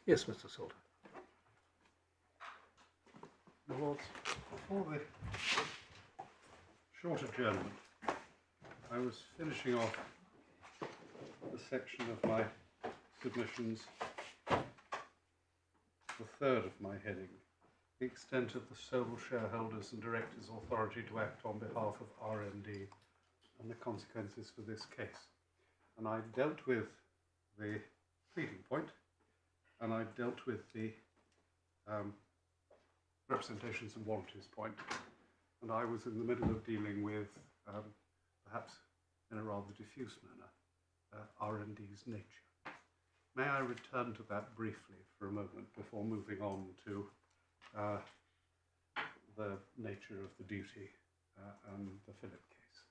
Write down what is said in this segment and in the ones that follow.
Yes, Mr. Salter. My Lords, before the short adjournment, I was finishing off the section of my submissions, the third of my heading, the extent of the sole shareholders and directors' authority to act on behalf of RMD and the consequences for this case. And I dealt with the pleading point, and I dealt with the representations and warranties point, and I was in the middle of dealing with, perhaps in a rather diffuse manner, RMD's nature. May I return to that briefly for a moment before moving on to the nature of the duty and the Philip case?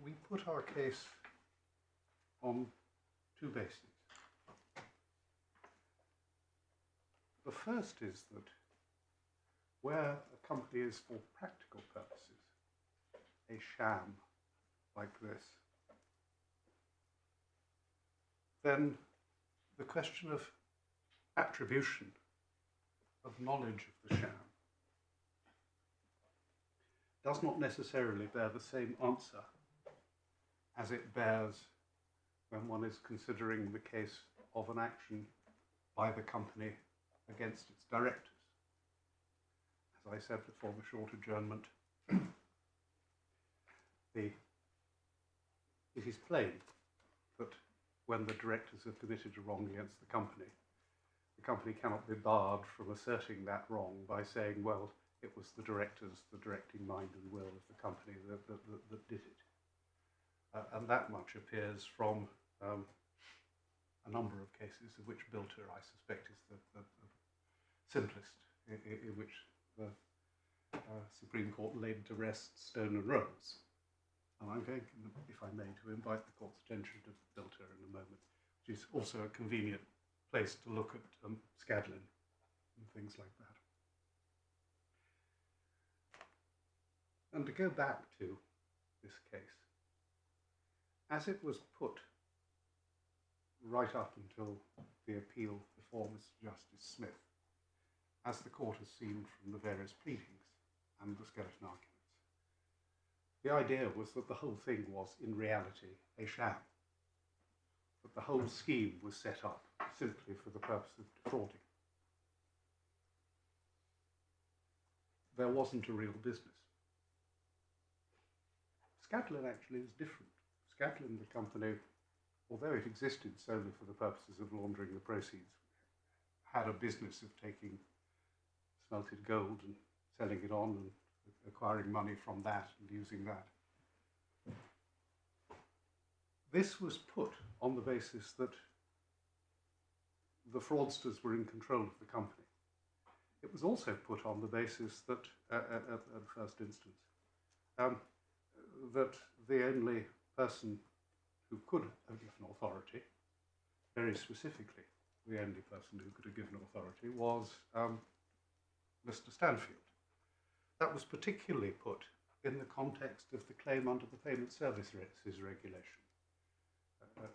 We put our case on two bases. The first is that where a company is for practical purposes a sham like this, then the question of attribution of knowledge of the sham does not necessarily bear the same answer as it bears when one is considering the case of an action by the company against its directors. As I said before the short adjournment, it is plain that when the directors have committed a wrong against the company cannot be barred from asserting that wrong by saying, well, it was the directors, the directing mind and will of the company that did it. And that much appears from a number of cases, of which Bilter, I suspect, is the simplest, in which the Supreme Court laid to rest Stone and Rose. And I'm going, if I may, to invite the Court's attention to Bilter in a moment, which is also a convenient place to look at Scadlin and things like that. And to go back to this case, as it was put right up until the appeal before Mr. Justice Smith, as the Court has seen from the various pleadings and the skeleton arguments, the idea was that the whole thing was, in reality, a sham. That the whole scheme was set up simply for the purpose of defrauding. There wasn't a real business. Scadlin actually is different. Scadlin, the company, although it existed solely for the purposes of laundering the proceeds, had a business of taking smelted gold and selling it on and acquiring money from that and using that. This was put on the basis that the fraudsters were in control of the company. It was also put on the basis that, at first instance, that the only person who could have given authority, very specifically, the only person who could have given authority was Mr. Stanfield. That was particularly put in the context of the claim under the Payment Services Regulation.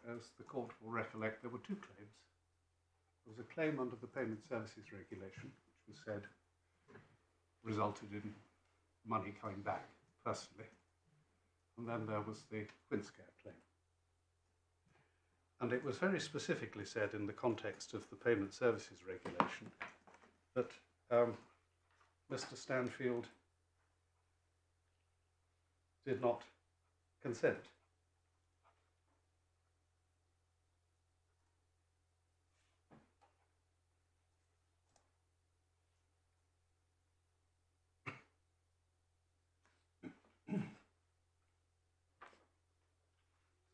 As the Court will recollect, there were two claims. There was a claim under the Payment Services Regulation, which was said resulted in money coming back personally. And then there was the Quinscare claim. And it was very specifically said in the context of the Payment Services Regulation that Mr. Stanfield did not consent.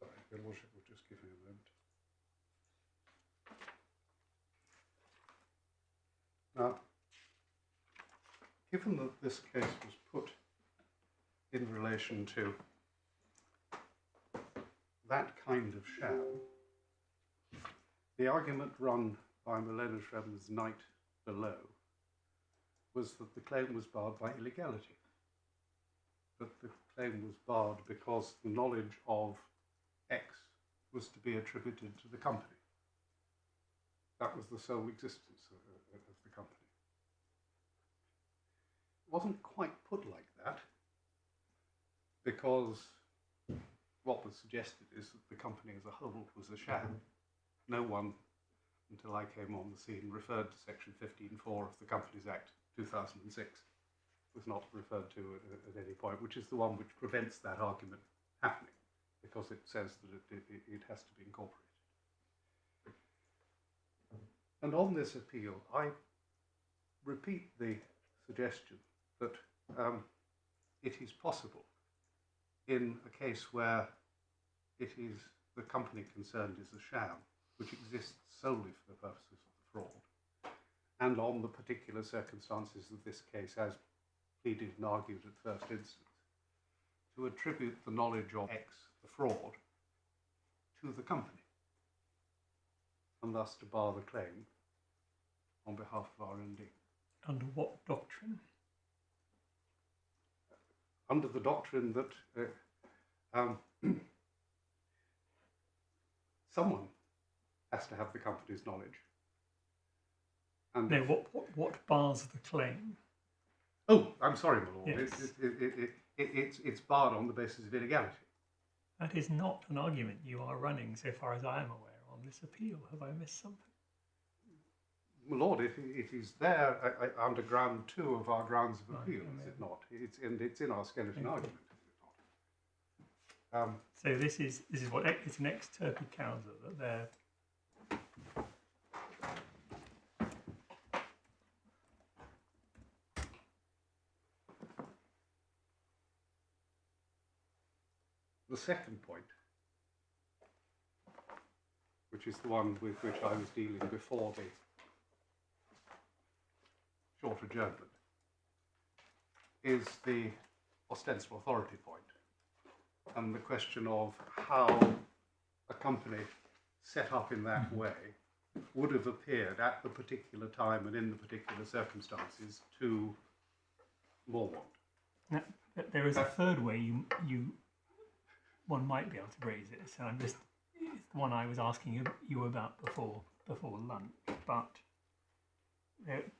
Sorry, Your Lordship will just give me a moment. Now, given that this case was put in relation to that kind of sham, the argument run by Milena Schreber's Knight below was that the claim was barred by illegality, that the claim was barred because the knowledge of X was to be attributed to the company. That was the sole existence of the company. It wasn't quite put like that, because what was suggested is that the company as a whole was a sham. No one, until I came on the scene, referred to Section 15.4 of the Companies Act 2006. Was not referred to at any point, which is the one which prevents that argument happening, because it says that it has to be incorporated. And on this appeal, I repeat the suggestion that it is possible, in a case where it is the company concerned is a sham, which exists solely for the purposes of the fraud, and on the particular circumstances of this case as pleaded and argued at first instance, to attribute the knowledge of X, the fraud, to the company, and thus to bar the claim on behalf of R&D. Under what doctrine? Under the doctrine that someone has to have the company's knowledge. And no, what bars the claim? Oh, I'm sorry, my lord. Yes. It's barred on the basis of illegality. That is not an argument you are running, so far as I am aware, on this appeal. Have I missed something? My lord, it is there under ground 2 of our grounds of appeal, is it not? It's in our skeleton argument, is it not? So this is what it's an ex turpi causa that they're. The second point, which is the one with which I was dealing before the short adjournment, is the ostensible authority point, and the question of how a company set up in that way would have appeared at the particular time and in the particular circumstances to Moorwand. Now, there is a third way one might be able to raise it. So it's the one I was asking you about before lunch, but it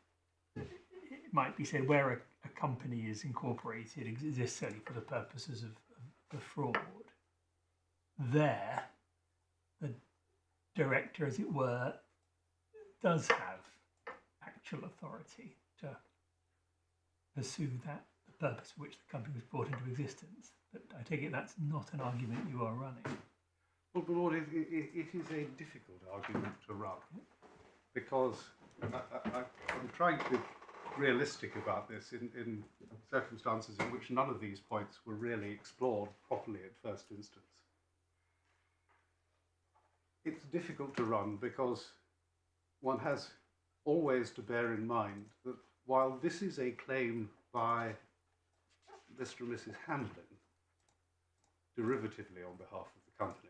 might be said where a company is incorporated, exists solely for the purposes of the fraud. There, the director, as it were, does have actual authority to pursue the purpose for which the company was brought into existence. But I take it that's not an argument you are running. Well, my lord, it is a difficult argument to run, because I'm trying to be realistic about this in circumstances in which none of these points were really explored properly at first instance. It's difficult to run because one has always to bear in mind that while this is a claim by Mr. and Mrs. Hamblin, derivatively on behalf of the company,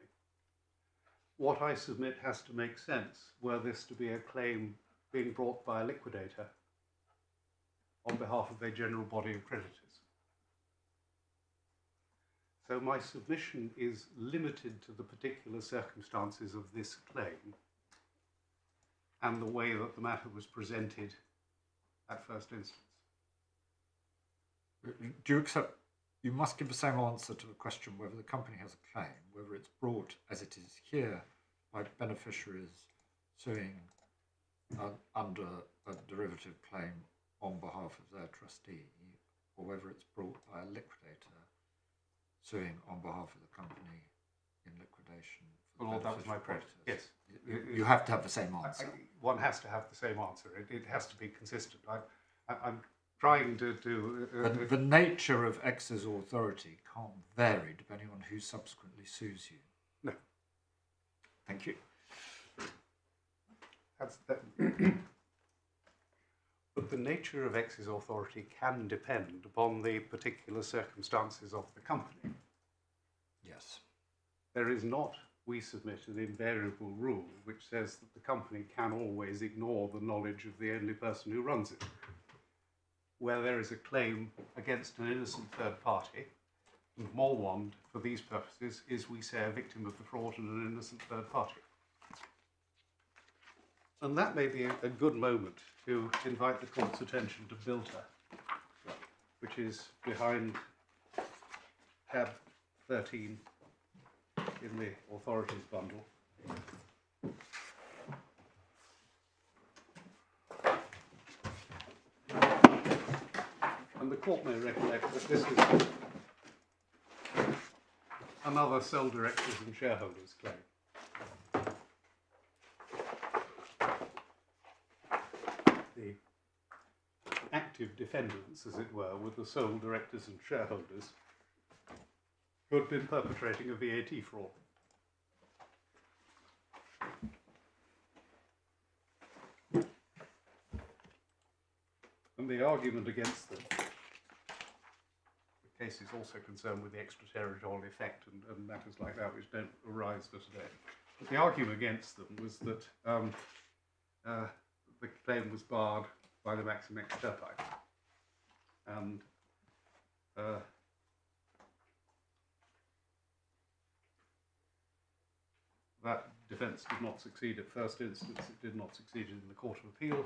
what I submit has to make sense were this to be a claim being brought by a liquidator on behalf of a general body of creditors. So my submission is limited to the particular circumstances of this claim and the way that the matter was presented at first instance. Do you accept, you must give the same answer to the question whether the company has a claim, whether it's brought as it is here by beneficiaries suing under a derivative claim on behalf of their trustee, or whether it's brought by a liquidator suing on behalf of the company in liquidation. Well, that was my point. Yes. You have to have the same answer. One has to have the same answer. It has to be consistent. I'm trying to But the nature of X's authority can't vary depending on who subsequently sues you. No. Thank you. But the nature of X's authority can depend upon the particular circumstances of the company. Yes. There is not, we submit, an invariable rule which says that the company can always ignore the knowledge of the only person who runs it. Where there is a claim against an innocent third party, And Moorwand, for these purposes, is, we say, a victim of the fraud and an innocent third party. And that may be a good moment to invite the court's attention to Bilter, which is behind tab 13 in the authorities bundle. And the court may recollect that this is another sole directors and shareholders claim. The active defendants, as it were, were the sole directors and shareholders who had been perpetrating a VAT fraud. And the argument against them, the case is also concerned with the extraterritorial effect and matters like that which don't arise for today. But the argument against them was that the claim was barred by the maxim extirpi. And that defence did not succeed at first instance, it did not succeed in the Court of Appeal,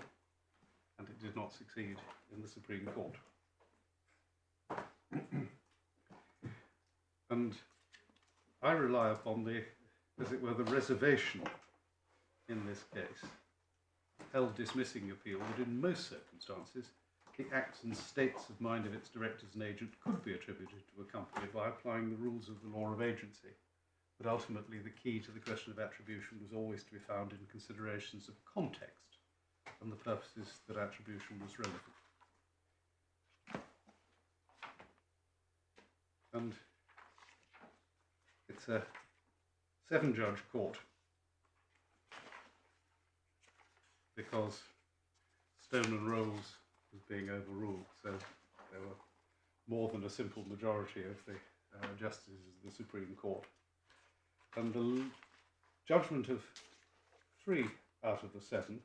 and it did not succeed in the Supreme Court. And I rely upon the, as it were, the reservation in this case, held dismissing appeal, that in most circumstances the acts and states of mind of its directors and agent could be attributed to a company by applying the rules of the law of agency. But ultimately the key to the question of attribution was always to be found in considerations of context and the purposes that attribution was relevant. And it's a 7-judge court because Stone and Rolls was being overruled, so there were more than a simple majority of the justices of the Supreme Court. And the judgment of 3 out of the 7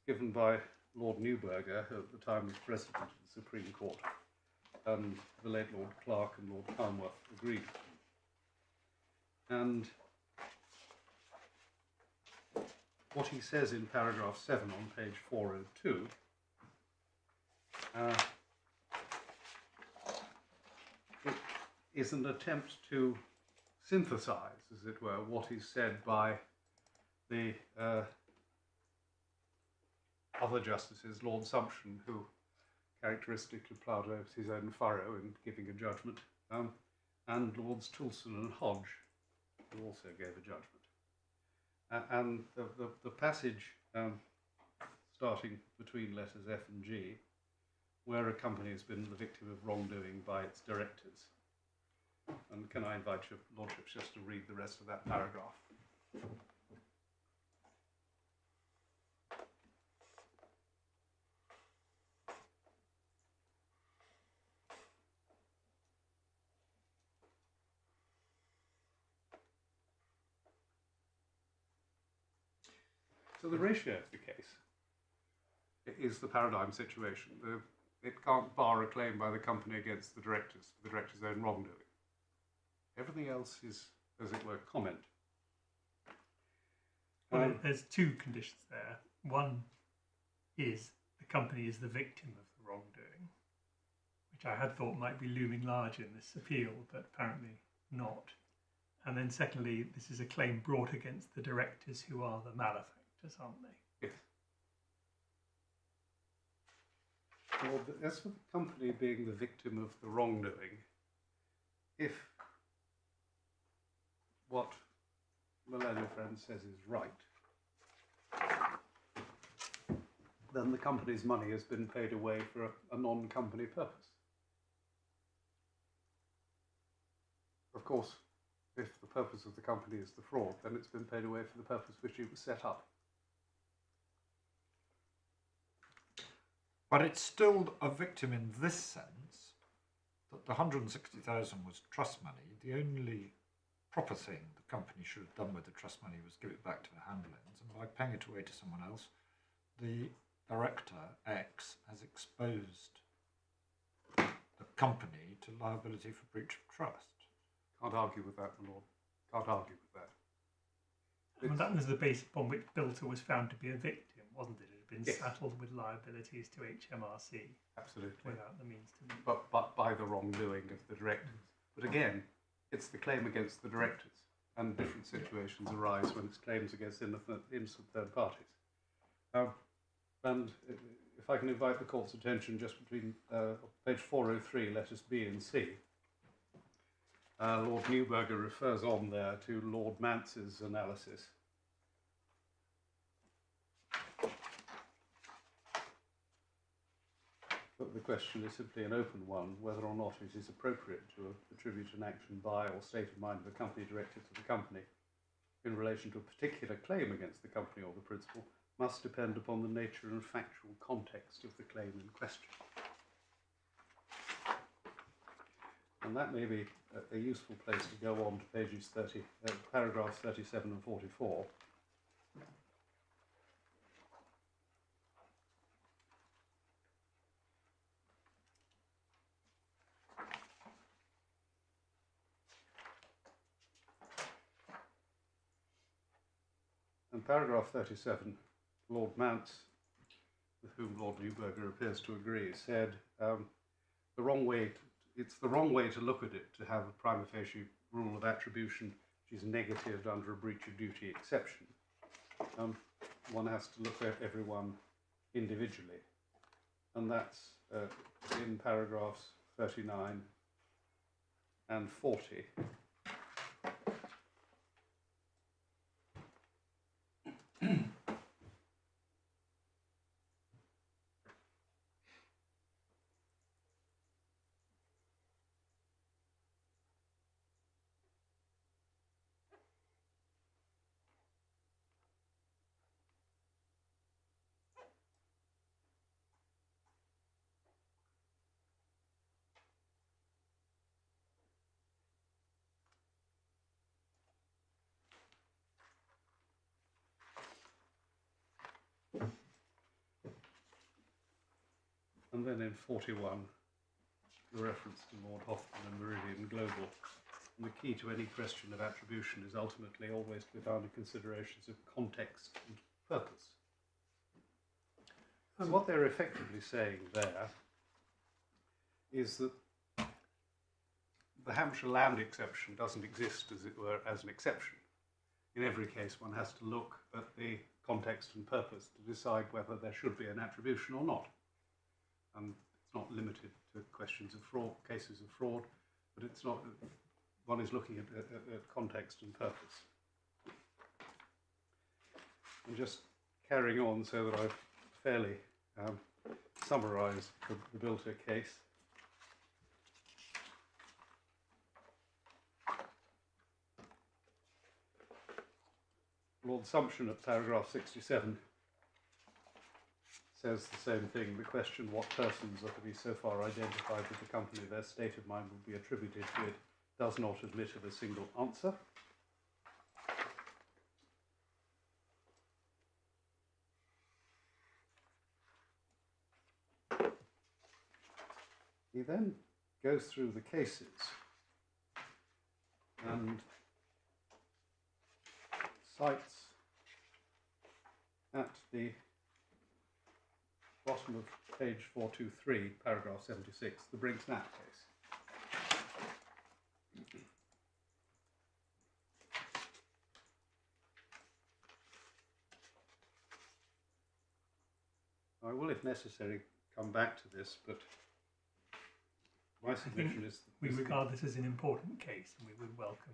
given by Lord Newburger, who at the time was President of the Supreme Court, and the late Lord Clark and Lord Carnworth agreed. And what he says in paragraph 7 on page 402 it is an attempt to synthesize, as it were, what is said by the other justices, Lord Sumption, who characteristically ploughed over his own furrow in giving a judgment, and Lords Toulson and Hodge, who also gave a judgment. And the passage starting between letters F and G, where a company has been the victim of wrongdoing by its directors. And can I invite your lordships just to read the rest of that paragraph? So the ratio of the case is the paradigm situation. It can't bar a claim by the company against the director's own wrongdoing. Everything else is, as it were, comment. Well, there's 2 conditions there. One is the company is the victim of the wrongdoing, which I had thought might be looming large in this appeal, but apparently not. And then secondly, this is a claim brought against the directors who are the malefactors, aren't they? Yes. Well, as for the company being the victim of the wrongdoing, if what Millennium Friend says is right, then the company's money has been paid away for a non-company purpose. Of course, if the purpose of the company is the fraud, then it's been paid away for the purpose which it was set up. But it's still a victim in this sense that the 160,000 was trust money. The only proper thing the company should have done with the trust money was give it back to the Hamblins, and by paying it away to someone else, the director X has exposed the a company to liability for breach of trust. Can't argue with that, my lord. Can't argue with that. And that was the basis upon which Bilter was found to be a victim, wasn't it? It had been Yes. saddled with liabilities to HMRC Absolutely. without the means to meet. But by the wrongdoing of the directors. But again, it's the claim against the directors, and different situations arise when it's claims against innocent third parties. And if I can invite the court's attention just between page 403, letters B and C, Lord Neuberger refers on there to Lord Mance's analysis. But the question is simply an open one, whether or not it is appropriate to attribute an action by or state of mind of a company director to the company in relation to a particular claim against the company or the principal must depend upon the nature and factual context of the claim in question. And that may be a useful place to go on to pages paragraphs 37 and 44. And paragraph 37, Lord Mance, with whom Lord Neuberger appears to agree, said it's the wrong way to look at it to have a prima facie rule of attribution which is negatived under a breach of duty exception. One has to look at everyone individually, and that's in paragraphs 39 and 40. And then in 41, the reference to Lord Hoffman and Meridian Global. And the key to any question of attribution is ultimately always to be found in considerations of context and purpose. And what they're effectively saying there is that the Hampshire land exception doesn't exist, as it were, as an exception. In every case, one has to look at the context and purpose to decide whether there should be an attribution or not. And it's not limited to questions of fraud, cases of fraud, but it's not. One is looking at context and purpose. I'm just carrying on so that I've fairly summarised the Bilter case. Lord Sumption at paragraph 67 says the same thing. The question what persons are to be so far identified with the company their state of mind will be attributed to it does not admit of a single answer. He then goes through the cases and cites at the bottom of page 423, paragraph 76, the Brinks-Knapp case. I will, if necessary, come back to this, but my submission is... We regard this as an important case, and we would welcome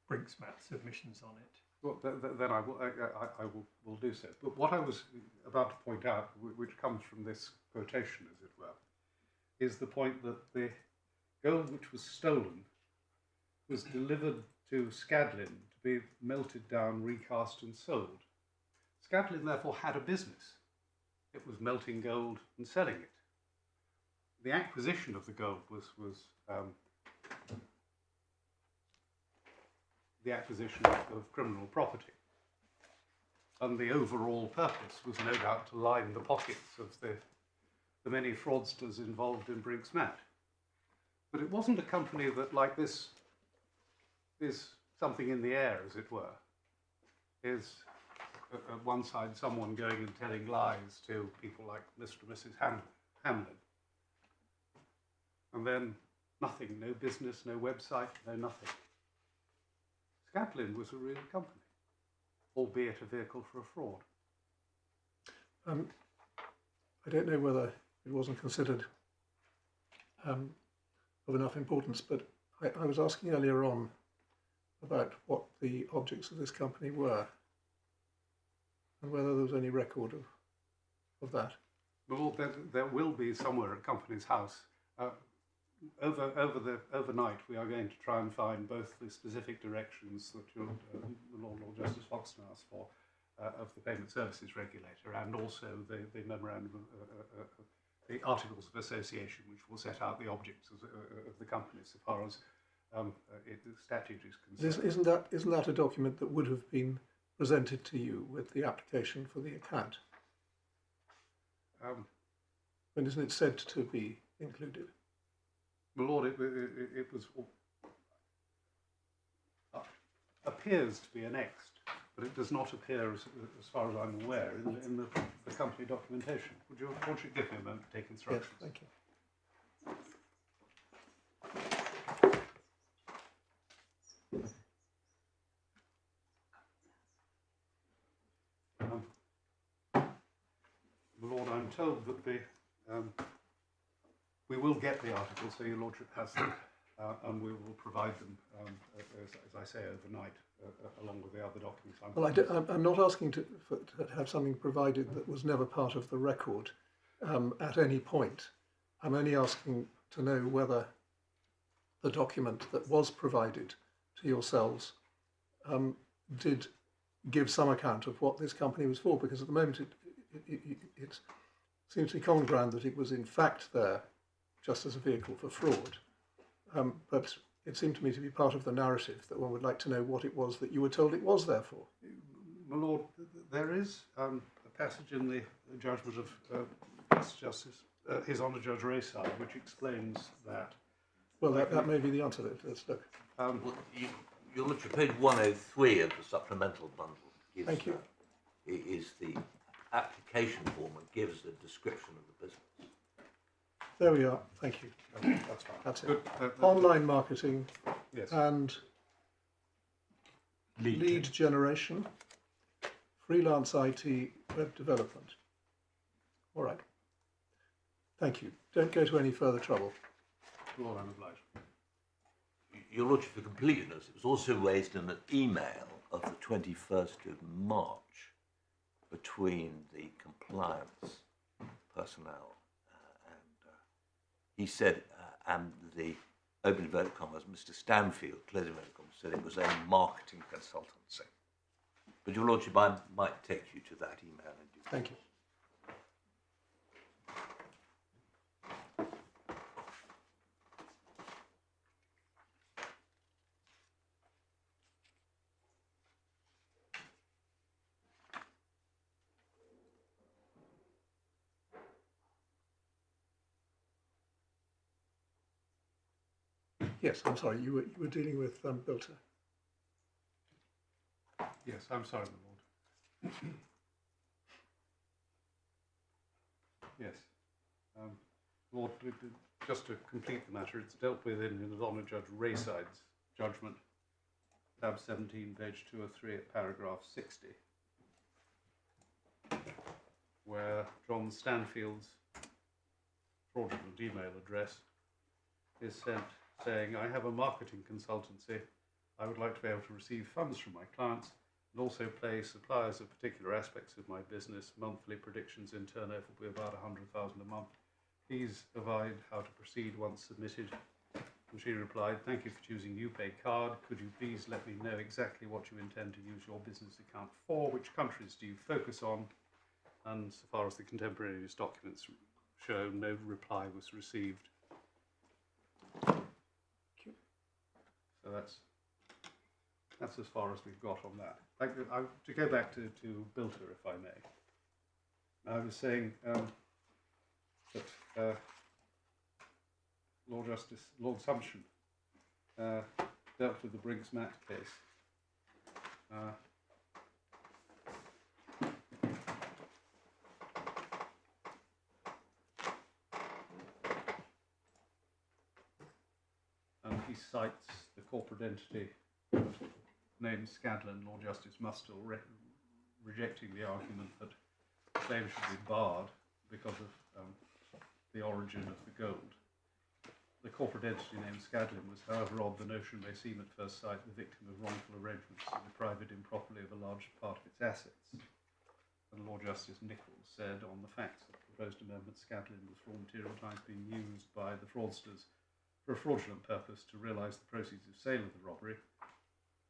Brinks-Knapp submissions on it. Well, then I will do so. But what I was about to point out, which comes from this quotation, as it were, is the point that the gold which was stolen was delivered to Scadlin to be melted down, recast and sold. Scadlin therefore had a business. It was melting gold and selling it. The acquisition of the gold was the acquisition of criminal property. And the overall purpose was no doubt to line the pockets of the many fraudsters involved in Brinks-Knapp. But it wasn't a company that, like this, is something in the air, as it were. Is at one side someone going and telling lies to people like Mr. and Mrs. Hamblin. And then nothing, no business, no website, no nothing. Appellant was a real company, albeit a vehicle for a fraud. I don't know whether it wasn't considered of enough importance, but I was asking earlier on about what the objects of this company were and whether there was any record of that. Well, there will be somewhere at Company's House. Overnight, we are going to try and find both the specific directions that the Lord Justice Foxton asked for of the Payment Services Regulator, and also the memorandum, the Articles of Association, which will set out the objects of the company so far as the statute is concerned. Isn't that a document that would have been presented to you with the application for the account? And isn't it said to be included? My Lord, it was appears to be annexed, but it does not appear, as far as I'm aware, in the company documentation. Would you give me a moment to take instructions? Yes, thank you. My Lord, I'm told that we will get the articles, so your Lordship has them, and we will provide them, as I say, overnight, along with the other documents. I'm not asking to have something provided that was never part of the record at any point. I'm only asking to know whether the document that was provided to yourselves did give some account of what this company was for, because at the moment it seems to be common ground that it was in fact there just as a vehicle for fraud, but it seemed to me to be part of the narrative that one would like to know what it was that you were told it was there for. My Lord, there is a passage in the judgment of His Honour Judge Rayside which explains that. Well, that may be the answer. Let's look. You'll look at page 103 of the supplemental bundle. Thank you. It is the application form that gives a description of the business. There we are. Thank you. Okay, that's fine. That's it. Good. Online marketing, Yes. and lead generation, freelance IT, web development. All right. Thank you. Don't go to any further trouble. Lord, I'm obliged. Your Lordship, for completeness, it was also raised in an email of the 21st of March between the compliance personnel and he said, and the open inverted commas, Mr. Stanfield, closing inverted commas, said it was a marketing consultancy. But Your Lordship, I might take you to that email and do that. Thank you. Yes, I'm sorry, you were dealing with Bilter. Yes, I'm sorry, my Lord. Yes. Lord, just to complete the matter, it's dealt with in His Honour Judge Rayside's judgment, tab 17, page 203 at paragraph 60, where John Stanfield's fraudulent email address is sent saying, I have a marketing consultancy. I would like to be able to receive funds from my clients and also pay suppliers of particular aspects of my business. Monthly predictions in turnover will be about 100,000 a month. Please provide how to proceed once submitted. And she replied, thank you for choosing UPay card. Could you please let me know exactly what you intend to use your business account for? Which countries do you focus on? And so far as the contemporaneous documents show, no reply was received. So that's as far as we've got on that. To go back to Bilter, if I may. I was saying that Lord Sumption dealt with the Brinks-Matt case. And he cites the corporate entity named Scadlin, Lord Justice Mustill, rejecting the argument that the claim should be barred because of the origin of the gold. The corporate entity named Scadlin was, however odd the notion may seem at first sight, the victim of wrongful arrangements to deprive it improperly of a large part of its assets. And Lord Justice Nichols said, on the facts of the proposed amendment, Scadlin was for all material times being used by the fraudsters for a fraudulent purpose to realise the proceeds of sale of the robbery.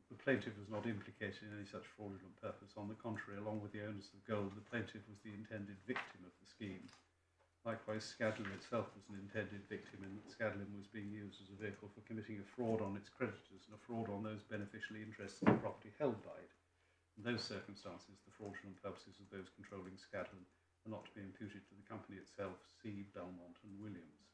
The plaintiff was not implicated in any such fraudulent purpose. On the contrary, along with the owners of gold, the plaintiff was the intended victim of the scheme. Likewise, Scadlin itself was an intended victim in that Scadlin was being used as a vehicle for committing a fraud on its creditors and a fraud on those beneficially interested in the property held by it. In those circumstances, the fraudulent purposes of those controlling Scadlin are not to be imputed to the company itself, see Belmont and Williams.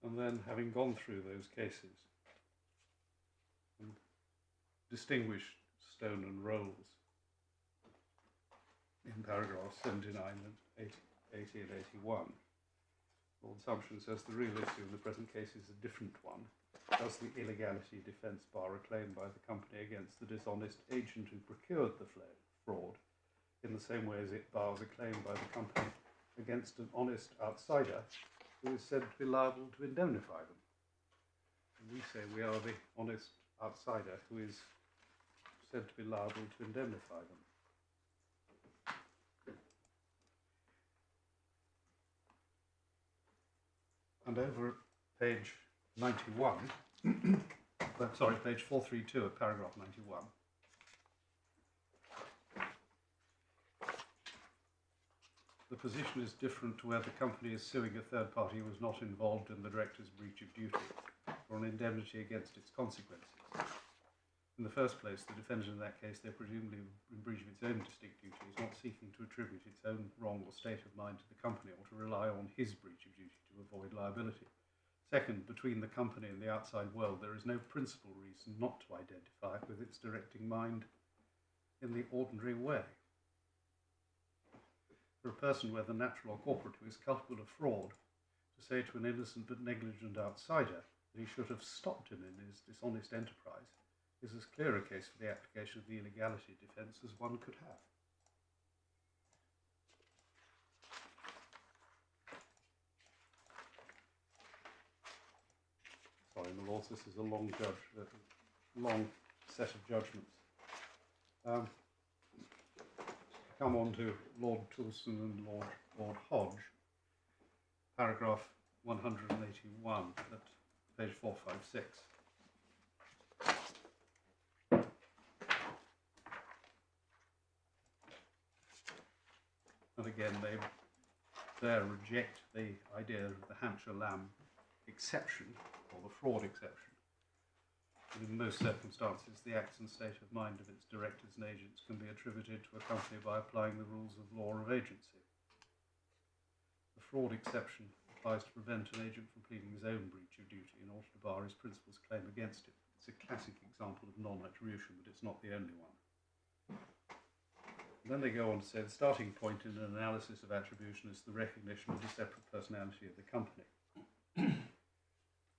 And then, having gone through those cases and distinguished Stone and Rolls in paragraphs 79 and 80 and 81, Lord Sumption says the real issue in the present case is a different one. Does the illegality defence bar a claim by the company against the dishonest agent who procured the fraud in the same way as it bars a claim by the company against an honest outsider who is said to be liable to indemnify them? And we say we are the honest outsider who is said to be liable to indemnify them. And over at page 91, sorry, page 432 of paragraph 91, the position is different to where the company is suing a third party who was not involved in the director's breach of duty or an indemnity against its consequences. In the first place, the defendant in that case, though presumably in breach of its own distinct duty, is not seeking to attribute its own wrong or state of mind to the company or to rely on his breach of duty to avoid liability. Second, between the company and the outside world, there is no principal reason not to identify it with its directing mind in the ordinary way. For a person, whether natural or corporate, who is culpable of fraud, to say to an innocent but negligent outsider that he should have stopped him in his dishonest enterprise is as clear a case for the application of the illegality defence as one could have. Sorry, my lords, this is a long set of judgments. Come on to Lord Toulson and Lord Hodge, paragraph 181 at page 456. And again, they there reject the idea of the Hampshire Lamb exception, or the fraud exception. And in most circumstances, the acts and state of mind of its directors and agents can be attributed to a company by applying the rules of law of agency. The fraud exception applies to prevent an agent from pleading his own breach of duty in order to bar his principal's claim against him. It's a classic example of non-attribution, but it's not the only one. And then they go on to say the starting point in an analysis of attribution is the recognition of the separate personality of the company.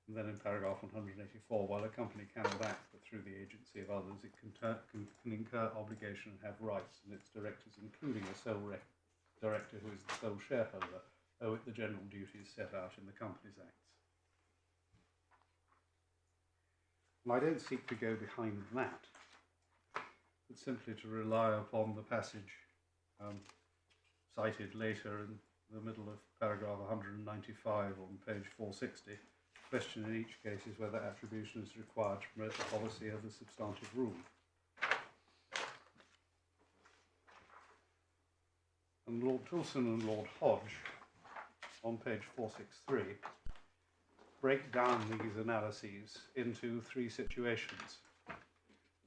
And then in paragraph 184, while a company cannot act but through the agency of others, it can incur obligation and have rights, and its directors, including a sole director who is the sole shareholder, owe it the general duties set out in the Companies Acts. And I don't seek to go behind that, but simply to rely upon the passage cited later in the middle of paragraph 195 on page 460. The question in each case is whether attribution is required to promote the policy of the substantive rule. And Lord Tilson and Lord Hodge, on page 463, break down these analyses into three situations,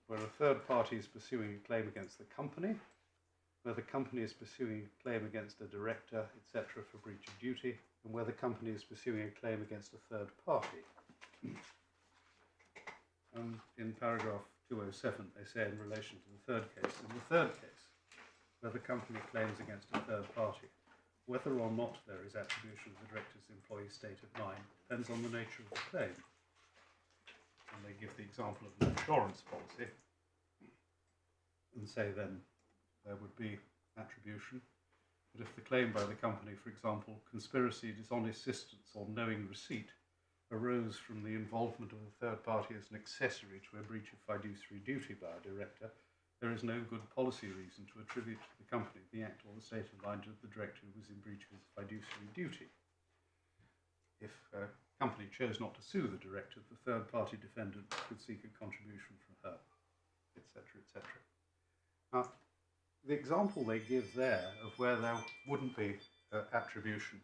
where a third party is pursuing a claim against the company, where the company is pursuing a claim against a director, etc., for breach of duty, and where the company is pursuing a claim against a third party. And in paragraph 207, they say in relation to the third case, in the third case, where the company claims against a third party, whether or not there is attribution of the director's employee state of mind depends on the nature of the claim. And they give the example of an insurance policy and say then there would be attribution. But if the claim by the company, for example, conspiracy, dishonest assistance or knowing receipt, arose from the involvement of a third party as an accessory to a breach of fiduciary duty by a director, there is no good policy reason to attribute to the company the act or the state of mind of the director who was in breach of his fiduciary duty. If a company chose not to sue the director, the third party defendant could seek a contribution from her, etc., etc. Now, the example they give there of where there wouldn't be attribution,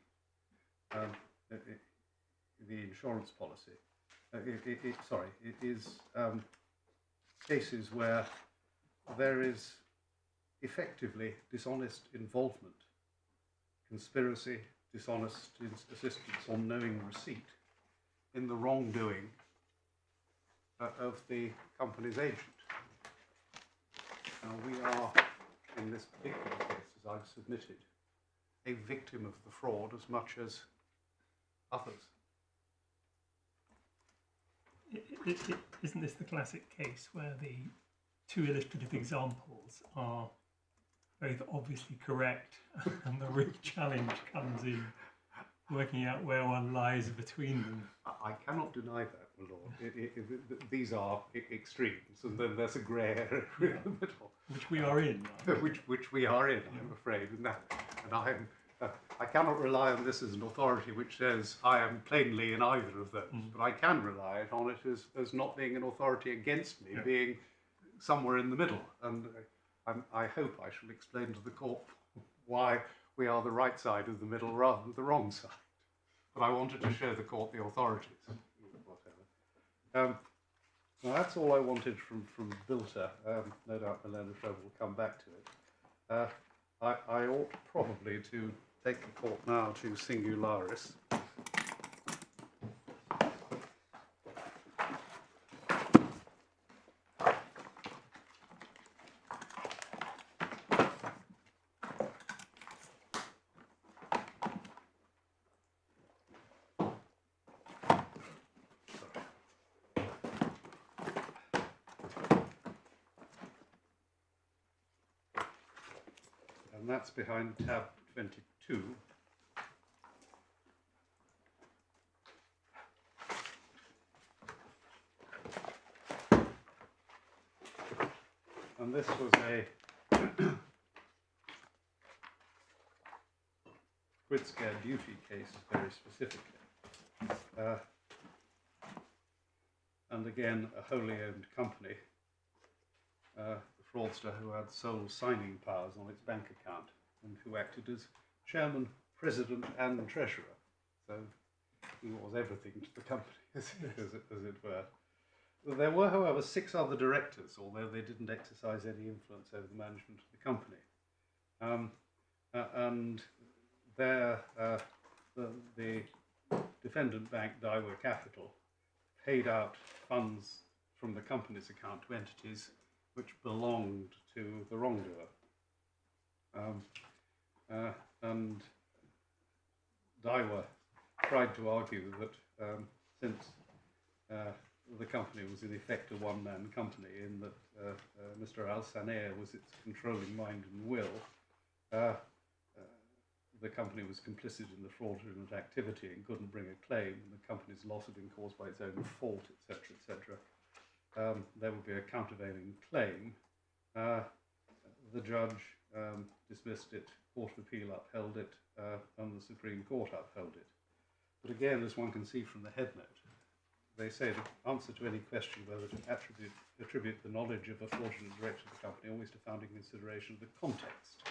the insurance policy, it is cases where there is effectively dishonest involvement, conspiracy, dishonest assistance or knowing receipt in the wrongdoing of the company's agent. Now we are, in this particular case, as I've submitted, a victim of the fraud as much as others. Isn't this the classic case where the two illustrative examples are both obviously correct and the real challenge comes in working out where one lies between them? I cannot deny that, my lord. These are extremes, and then there's a grey area in the middle. Which we are in. Which we are in, I'm afraid. And I cannot rely on this as an authority which says I am plainly in either of those, but I can rely on it as not being an authority against me, being somewhere in the middle. And I hope I shall explain to the court why we are the right side of the middle rather than the wrong side. But I wanted to show the court the authorities. Whatever. Well, that's all I wanted from Bilter. No doubt Milena Trevor will come back to it. I ought probably to take the court now to Singularis. And that's behind tab 22. And this was a quid scare duty case, very specifically. And again, a wholly owned company. The fraudster who had sole signing powers on its bank account and who acted as chairman, president and treasurer. So he was everything to the company, as it were. There were, however, 6 other directors, although they didn't exercise any influence over the management of the company. And there, the defendant bank, Daiwa Capital, paid out funds from the company's account to entities which belonged to the wrongdoer. And Daiwa tried to argue that since the company was in effect a one-man company, in that Mr. Al-Sanea was its controlling mind and will, the company was complicit in the fraudulent activity and couldn't bring a claim, and the company's loss had been caused by its own fault, etc., etc. There would be a countervailing claim. The judge dismissed it, Court of Appeal upheld it, and the Supreme Court upheld it. But again, as one can see from the headnote, they say the answer to any question whether to attribute the knowledge of a fraudulent director of the company always to founding consideration of the context.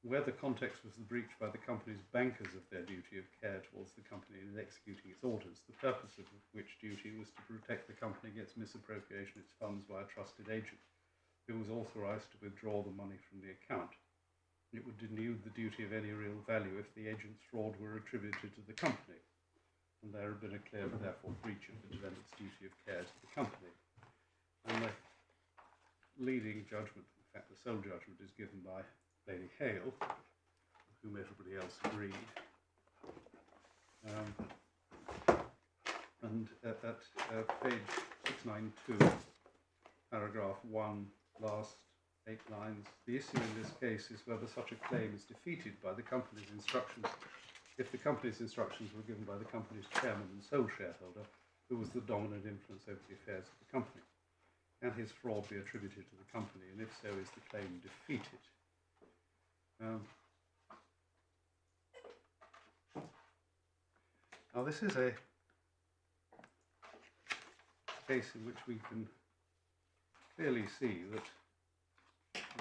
where the context was the breach by the company's bankers of their duty of care towards the company in executing its orders, the purpose of which duty was to protect the company against misappropriation of its funds by a trusted agent who was authorised to withdraw the money from the account. It would denude the duty of any real value if the agent's fraud were attributed to the company, and there had been a clear, therefore, breach of the defendant's duty of care to the company. And the leading judgment, in fact the sole judgment, is given by Lady Hale, with whom everybody else agreed. And at page 692, paragraph 1, last 8 lines, the issue in this case is whether such a claim is defeated by the company's instructions, if the company's instructions were given by the company's chairman and sole shareholder, who was the dominant influence over the affairs of the company. Can his fraud be attributed to the company, and if so, is the claim defeated? Now this is a case in which we can clearly see that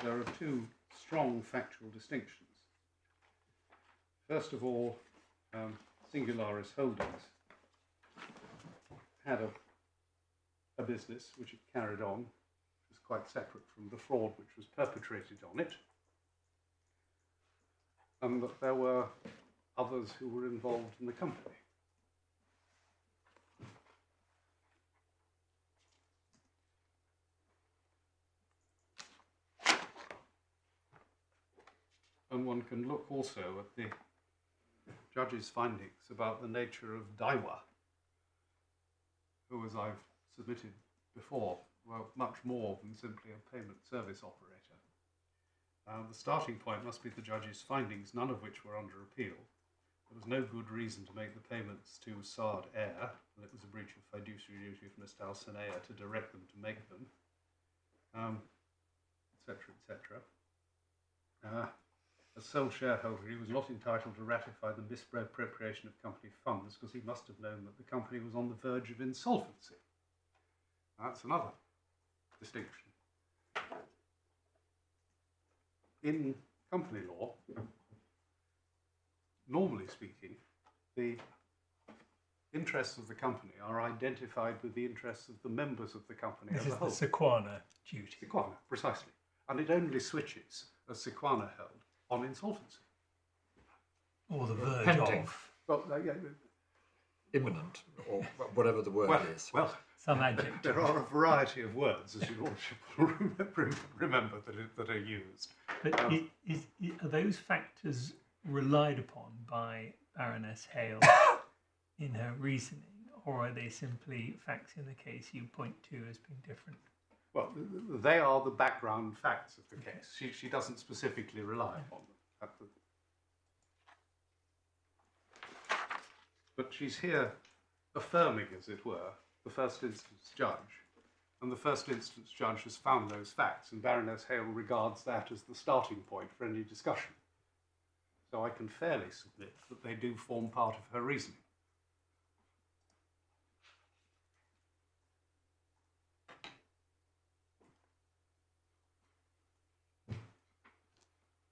there are two strong factual distinctions. First of all, Singularis Holdings had a business which it carried on, which was quite separate from the fraud which was perpetrated on it, and that there were others who were involved in the company. And one can look also at the judge's findings about the nature of Daiwa, who, as I've submitted before, were much more than simply a payment service operator. The starting point must be the judge's findings, none of which were under appeal. There was no good reason to make the payments to Sard Air, and it was a breach of fiduciary duty of Mr. Alcinea to direct them to make them, etc., etc. As sole shareholder, he was not entitled to ratify the misappropriation of company funds because he must have known that the company was on the verge of insolvency. That's another distinction. In company law, normally speaking, the interests of the company are identified with the interests of the members of the company This as a is whole. the Sequana duty. Sequana, precisely. And it only switches, as Sequana held, on insolvency. Or the verge Pending. of. Well, yeah, Imminent, or whatever the word is. well, Some adjective. there are a variety of words, as you all should remember, that are used. But are those factors relied upon by Baroness Hale in her reasoning, or are they simply facts in the case you point to as being different? Well, they are the background facts of the case. She doesn't specifically rely upon them. But she's here affirming, as it were, the first instance judge. And the first instance judge has found those facts, and Baroness Hale regards that as the starting point for any discussion. So I can fairly submit that they do form part of her reasoning.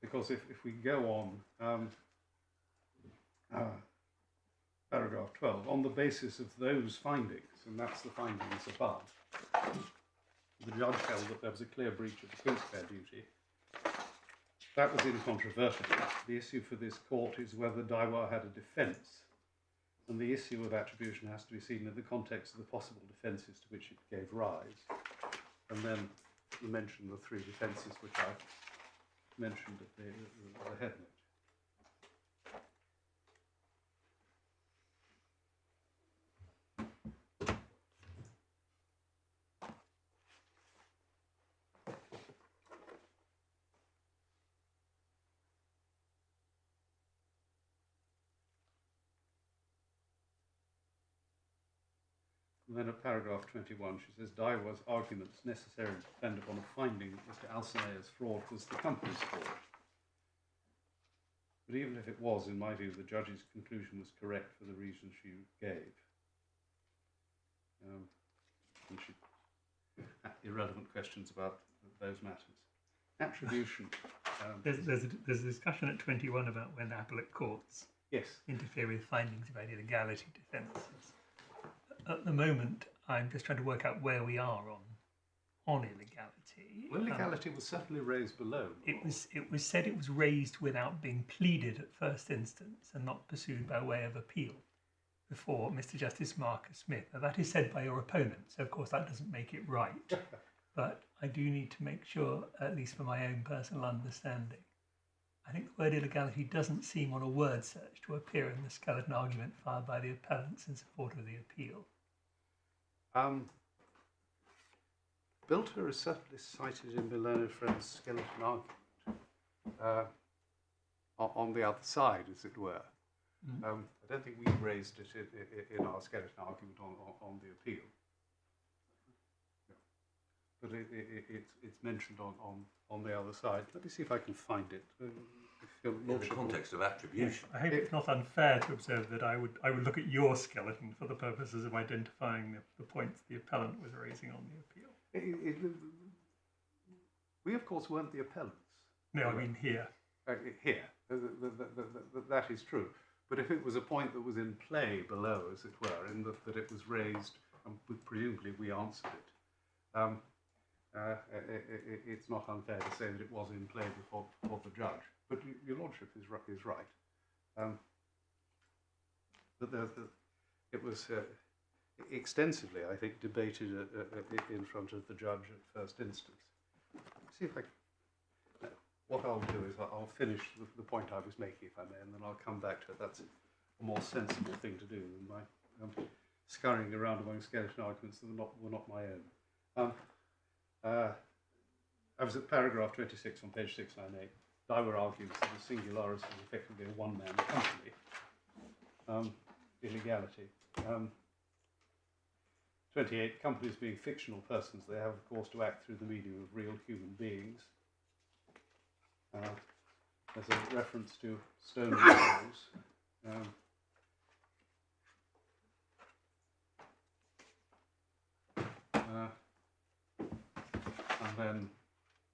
Because if we go on, paragraph 12, on the basis of those findings, and that's the findings above, the judge held that there was a clear breach of the Quince-Care duty. That was incontrovertible. The issue for this court is whether Daiwa had a defence, and the issue of attribution has to be seen in the context of the possible defences to which it gave rise. And then you mention the three defences which I mentioned at the head note. And then at paragraph 21, she says, Daiwa's arguments necessary to depend upon a finding that Mr. Alcinea's fraud was the company's fraud. But even if it was, in my view, the judge's conclusion was correct for the reasons she gave. And she had irrelevant questions about those matters. attribution. There's a discussion at 21 about when appellate courts Yes. interfere with findings about illegality defences. At the moment, I'm just trying to work out where we are on illegality. Well, illegality was certainly raised below. It was said it was raised without being pleaded at first instance and not pursued by way of appeal before Mr. Justice Marcus Smith. Now, that is said by your opponent, so of course that doesn't make it right. But I do need to make sure, at least for my own personal understanding, I think the word illegality doesn't seem on a word search to appear in the skeleton argument filed by the appellants in support of the appeal. Bilter is certainly cited in below Friend's skeleton argument. On the other side, as it were. I don't think we raised it in our skeleton argument on the appeal. But it's mentioned on the other side. Let me see if I can find it. In the context of attribution. I hope it's not unfair to observe that I would look at your skeleton for the purposes of identifying the points the appellant was raising on the appeal. We, of course, weren't the appellants. No, I mean here. Here. That is true. But if it was a point that was in play below, as it were, in that it was raised, and presumably we answered it, it's not unfair to say that it was in play before the judge. But your lordship is right. But it was extensively, I think, debated in front of the judge at first instance. See if I can. What I'll do is I'll finish the point I was making, if I may, and then I'll come back to it. That's a more sensible thing to do than my scurrying around among skeleton arguments that were not my own. I was at paragraph 26 on page 698. Daiwa argues that the singularis is effectively a one-man company. Illegality. 28. Companies being fictional persons, they have, of course, to act through the medium of real human beings. There's a reference to stone walls. And then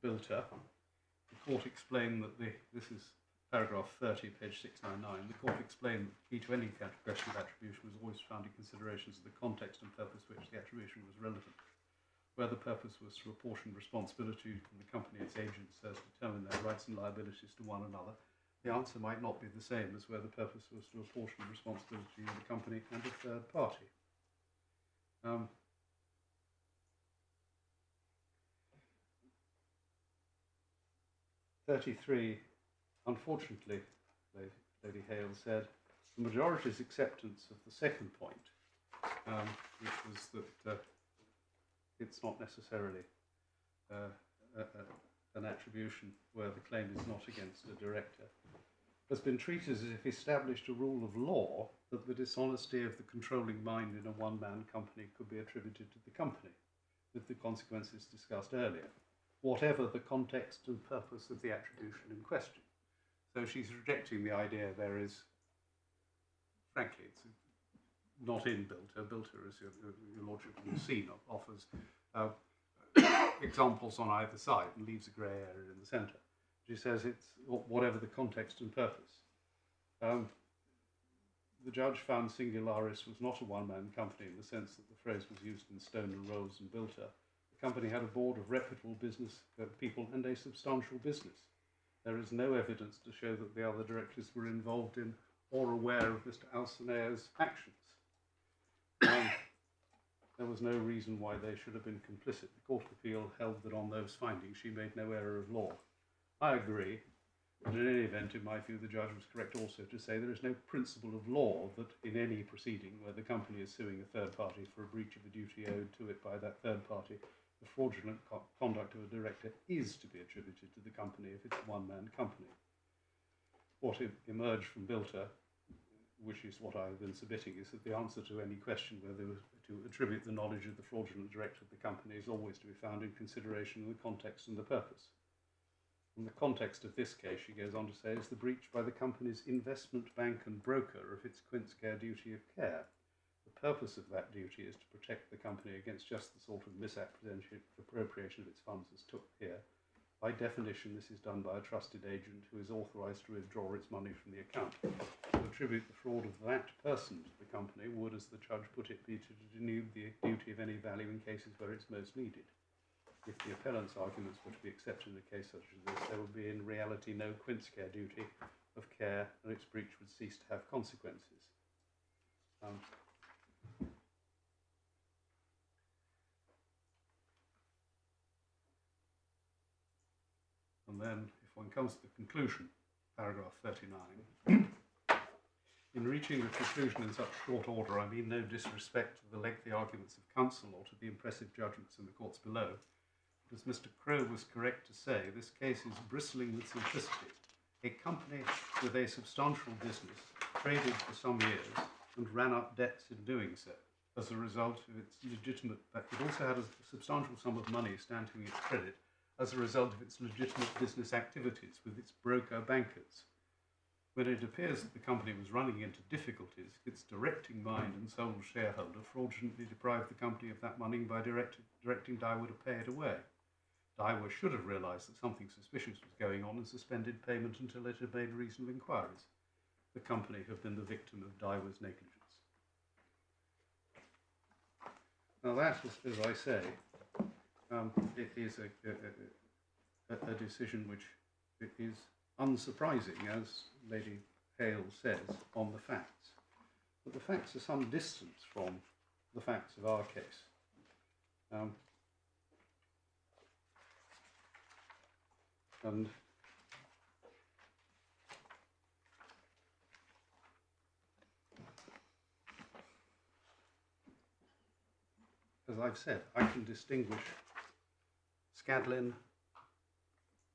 Bilter. The court explained that this is paragraph 30, page 699. The court explained that the key to any question of attribution was always found in considerations of the context and purpose to which the attribution was relevant. Where the purpose was to apportion responsibility from the company and its agents so as to determine their rights and liabilities to one another, the answer might not be the same as where the purpose was to apportion responsibility of the company and a third party. 33, unfortunately, Lady Hale said, the majority's acceptance of the second point, which was that it's not necessarily an attribution where the claim is not against a director, has been treated as if established a rule of law that the dishonesty of the controlling mind in a one-man company could be attributed to the company, with the consequences discussed earlier, whatever the context and purpose of the attribution in question. So she's rejecting the idea there is, frankly, it's not in Bilter. Bilter, as your lordship will see, offers examples on either side and leaves a grey area in the centre. She says it's whatever the context and purpose. The judge found Singularis was not a one-man company in the sense that the phrase was used in Stone and Rolls and Bilter. The company had a board of reputable business people and a substantial business. There is no evidence to show that the other directors were involved in or aware of Mr. Alcinea's actions. There was no reason why they should have been complicit. The Court of Appeal held that on those findings she made no error of law. I agree, but in any event, in my view, the judge was correct also to say there is no principle of law that in any proceeding where the company is suing a third party for a breach of a duty owed to it by that third party, the fraudulent conduct of a director is to be attributed to the company if it's a one-man company. What emerged from Bilter, which is what I've been submitting, is that the answer to any question whether to attribute the knowledge of the fraudulent director of the company is always to be found in consideration of the context and the purpose. In the context of this case, she goes on to say, is the breach by the company's investment bank and broker of its quince-care duty of care. The purpose of that duty is to protect the company against just the sort of misappropriation of its funds as took here, By definition, this is done by a trusted agent who is authorised to withdraw its money from the account. To attribute the fraud of that person to the company would, as the judge put it, be to denude the duty of any value in cases where it's most needed. If the appellant's arguments were to be accepted in a case such as this, there would be in reality no quince care duty of care, and its breach would cease to have consequences. And then, if one comes to the conclusion, paragraph 39, in reaching the conclusion in such short order, I mean no disrespect to the lengthy arguments of counsel or to the impressive judgments in the courts below. But as Mr. Crowe was correct to say, this case is bristling with simplicity. A company with a substantial business traded for some years and ran up debts in doing so. As a result of its legitimate, but it also had a substantial sum of money standing to its credit as a result of its legitimate business activities with its broker bankers. When it appears that the company was running into difficulties, its directing mind and sole shareholder fraudulently deprived the company of that money by directing Daiwa to pay it away. Daiwa should have realised that something suspicious was going on and suspended payment until it had made reasonable inquiries. The company have been the victim of Daiwa's negligence. Now that, as I say, it is a decision which is unsurprising, as Lady Hale says, on the facts. But the facts are some distance from the facts of our case. And as I've said, I can distinguish Scadlin,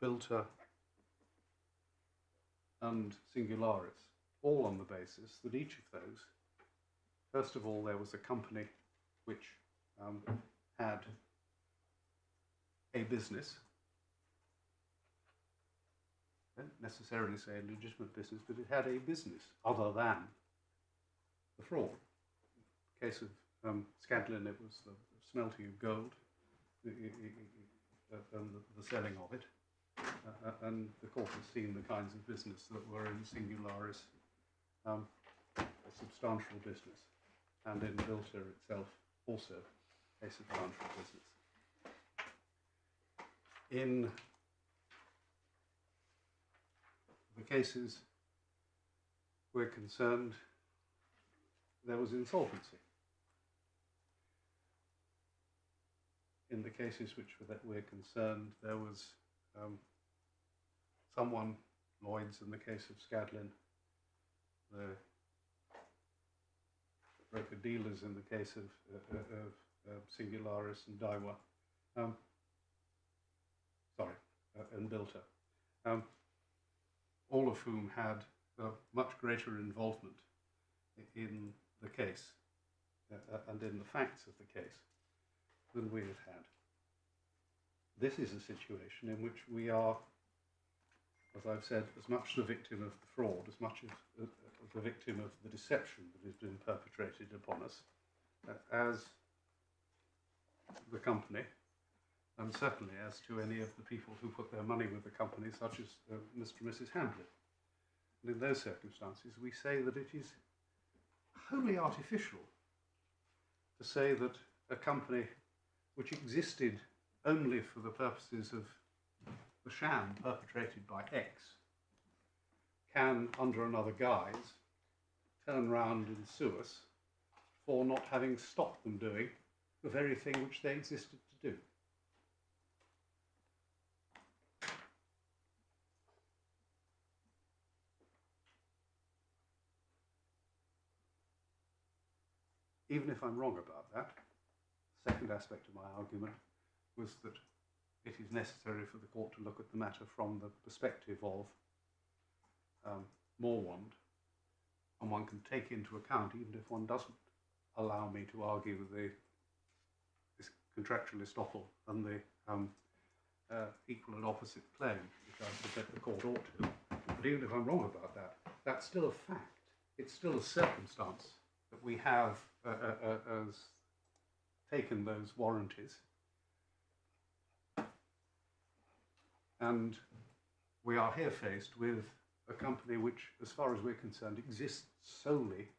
Bilter, and Singularis, all on the basis that each of those, first of all, there was a company which had a business. I don't necessarily say a legitimate business, but it had a business other than the fraud. In the case of Scadlin, it was the smelting of gold and the selling of it. And the court has seen the kinds of business that were in Singularis, a substantial business, and in Bilter itself also a substantial business. In the cases we're concerned, there was insolvency. In the cases which we're concerned, there was someone, Lloyd's in the case of Scadlin, the broker-dealers in the case of Singularis and Daiwa, and Bilter, all of whom had much greater involvement in the case and in the facts of the case than we had had. This is a situation in which we are, as I've said, as much the victim of the fraud, as much as the victim of the deception that has been perpetrated upon us, as the company, and certainly as to any of the people who put their money with the company, such as Mr. and Mrs. Hamblin. And in those circumstances, we say that it is wholly artificial to say that a company which existed only for the purposes of the sham perpetrated by X can, under another guise, turn round and sue us for not having stopped them doing the very thing which they existed to do. Even if I'm wrong about that, the second aspect of my argument was that it is necessary for the court to look at the matter from the perspective of Moorwand, and one can take into account, even if one doesn't allow me to argue this contractual estoppel and the equal and opposite claim, which I suspect the court ought to. But even if I'm wrong about that, that's still a fact. It's still a circumstance that we have as taken those warranties And we are here faced with a company which, as far as we're concerned, exists solely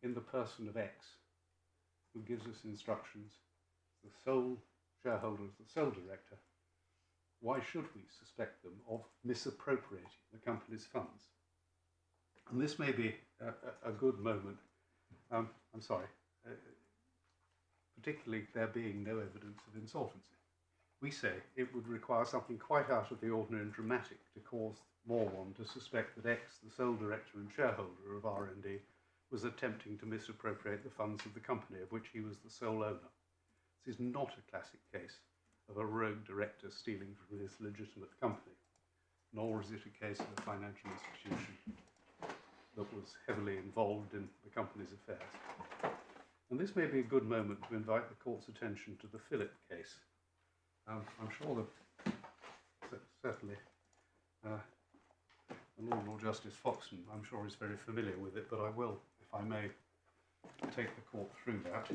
in the person of X, who gives us instructions, the sole shareholder, the sole director. Why should we suspect them of misappropriating the company's funds? And this may be a good moment, particularly there being no evidence of insolvency. We say it would require something quite out of the ordinary and dramatic to cause Moorwand to suspect that X, the sole director and shareholder of RND, was attempting to misappropriate the funds of the company of which he was the sole owner. This is not a classic case of a rogue director stealing from his legitimate company, nor is it a case of a financial institution that was heavily involved in the company's affairs. And this may be a good moment to invite the court's attention to the Philip case. I'm sure that certainly the Lord Justice Foxton, I'm sure, is very familiar with it, but I will, if I may, take the court through that.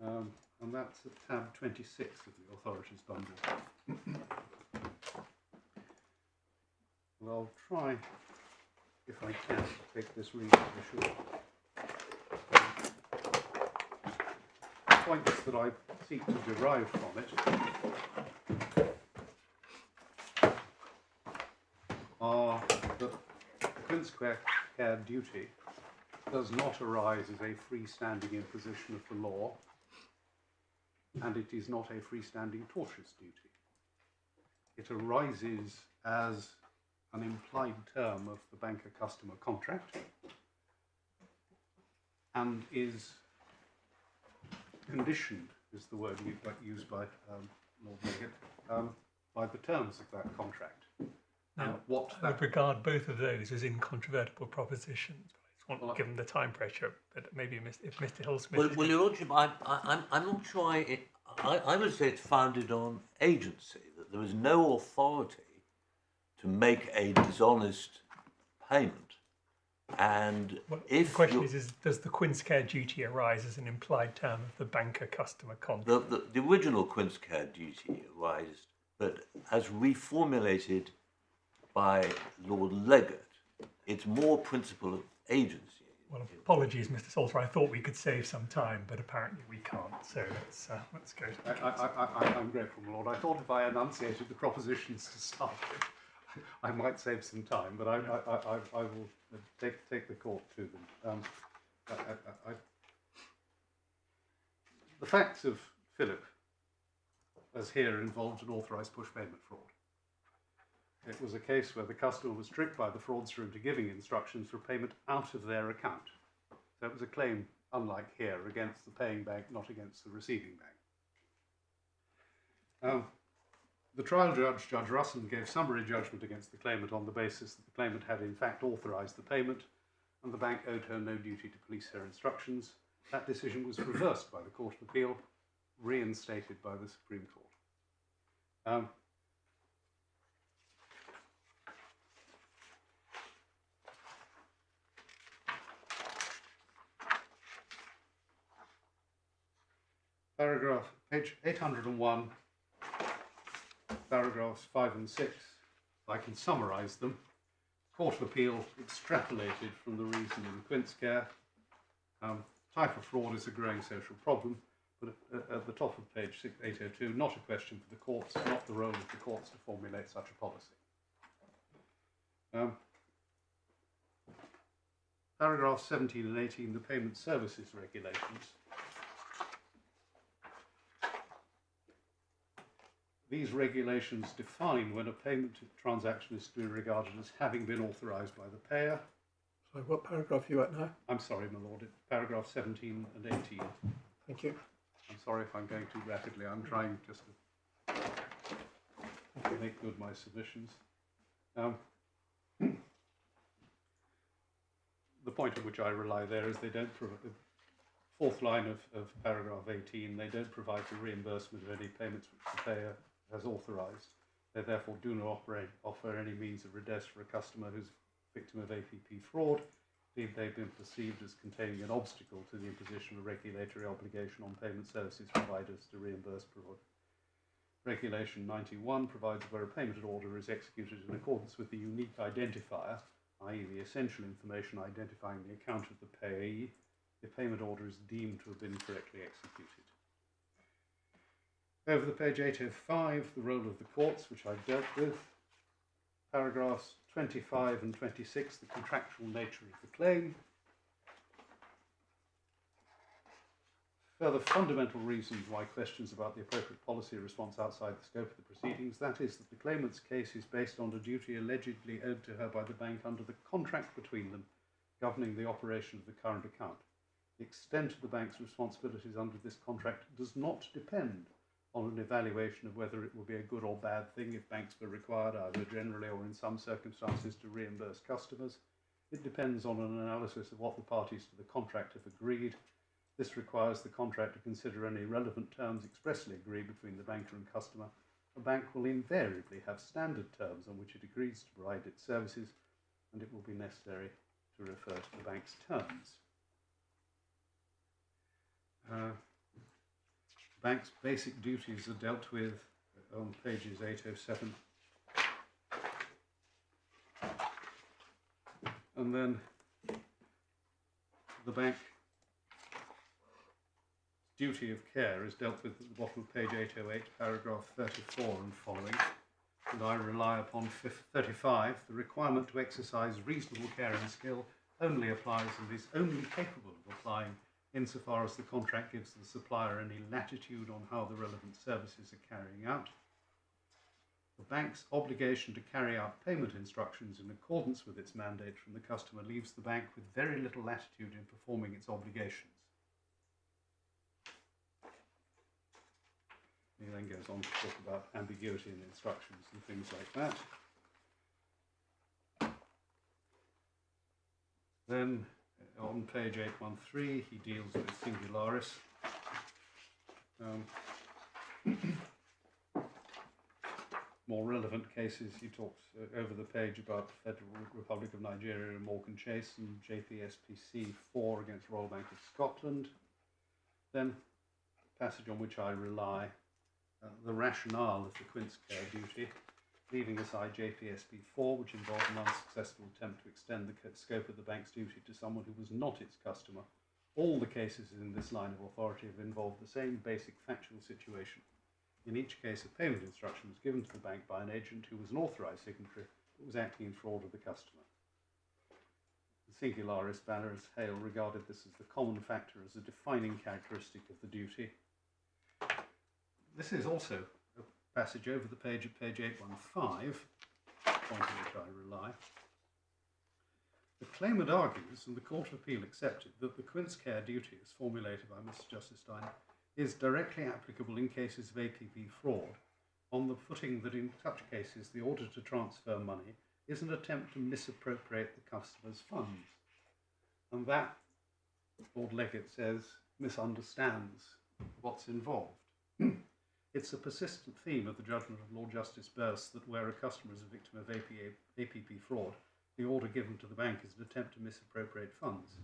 And that's at tab 26 of the authorities bundle. Well, I'll try, if I can, to take this reasonably short. The points that I seek to derive from it are that the Quince care duty does not arise as a freestanding imposition of the law, and it is not a freestanding tortious duty. It arises as an implied term of the banker-customer contract and is conditioned, is the word used by Lord Leggett, by the terms of that contract. Now, I would regard both of those as incontrovertible propositions. I just want to give them the time pressure, but maybe if Mr. Hill-Smith... Well, Your Lordship, I'm not sure I would say it's founded on agency, that there is no authority to make a dishonest payment. And if the question is, does the Quince care duty arise as an implied term of the banker-customer contract? The original Quince care duty arises, but as reformulated by Lord Leggett, it's more principle of agency. Well, apologies, Mr. Salter. I thought we could save some time, but apparently we can't. So let's go to the I'm grateful, my Lord. I thought if I enunciated the propositions to start with, I might save some time, but I will take the court to them. The facts of Philip, as here, involved an authorised push payment fraud. It was a case where the customer was tricked by the fraudster into giving instructions for payment out of their account. So it was a claim, unlike here, against the paying bank, not against the receiving bank. The trial judge, Judge Russell, gave summary judgment against the claimant on the basis that the claimant had in fact authorised the payment and the bank owed her no duty to police her instructions. That decision was reversed by the Court of Appeal, reinstated by the Supreme Court. Page 801, paragraphs 5 and 6, I can summarise them. Court of Appeal extrapolated from the reason in Quince care. Type of fraud is a growing social problem, but at the top of page 802, not a question for the courts, not the role of the courts to formulate such a policy. Paragraphs 17 and 18, the payment services regulations. These regulations define when a payment transaction is to be regarded as having been authorised by the payer. So what paragraph are you at now? I'm sorry, my lord, paragraph 17 and 18. Thank you. I'm sorry if I'm going too rapidly. I'm trying just to make good my submissions. The point at which I rely there is they don't provide, the fourth line of paragraph 18, they don't provide for reimbursement of any payments which the payer has authorised. They therefore do not offer any means of redress for a customer who's victim of APP fraud. Indeed, they've been perceived as containing an obstacle to the imposition of a regulatory obligation on payment services providers to reimburse fraud. Regulation 91 provides where a payment order is executed in accordance with the unique identifier, i.e. the essential information identifying the account of the payee, the payment order is deemed to have been correctly executed. Over the page 805, the role of the courts, which I've dealt with. Paragraphs 25 and 26, the contractual nature of the claim. Further fundamental reasons why questions about the appropriate policy response outside the scope of the proceedings, that is, that the claimant's case is based on a duty allegedly owed to her by the bank under the contract between them governing the operation of the current account. The extent of the bank's responsibilities under this contract does not depend on an evaluation of whether it will be a good or bad thing if banks were required, either generally or in some circumstances, to reimburse customers. It depends on an analysis of what the parties to the contract have agreed. This requires the contract to consider any relevant terms expressly agreed between the banker and customer. A bank will invariably have standard terms on which it agrees to provide its services, and it will be necessary to refer to the bank's terms. Bank's basic duties are dealt with on pages 807. And then the bank duty of care is dealt with at the bottom of page 808, paragraph 34 and following. And I rely upon 35. The requirement to exercise reasonable care and skill only applies and is only capable of applying insofar as the contract gives the supplier any latitude on how the relevant services are carrying out. The bank's obligation to carry out payment instructions in accordance with its mandate from the customer leaves the bank with very little latitude in performing its obligations. He then goes on to talk about ambiguity in instructions and things like that. Then on page 813, he deals with singularis. More relevant cases, he talks over the page about the Federal Republic of Nigeria and Morgan Chase and JPSPC 4 against Royal Bank of Scotland. Then, a passage on which I rely, the rationale of the Quince care duty, leaving aside JPSP 4, which involved an unsuccessful attempt to extend the scope of the bank's duty to someone who was not its customer. All the cases in this line of authority have involved the same basic factual situation. In each case, a payment instruction was given to the bank by an agent who was an authorised signatory but was acting in fraud of the customer. The singularis Banners Hale regarded this as the common factor, as a defining characteristic of the duty. This is also a passage over the page at page 815, point on which I rely. The claimant argues, and the Court of Appeal accepted, that the Quince care duty, as formulated by Mr. Justice Steiner, is directly applicable in cases of APP fraud, on the footing that in such cases the order to transfer money is an attempt to misappropriate the customer's funds. And that, Lord Legate says, misunderstands what's involved. It's a persistent theme of the judgment of Lord Justice Burse that where a customer is a victim of APP fraud, the order given to the bank is an attempt to misappropriate funds.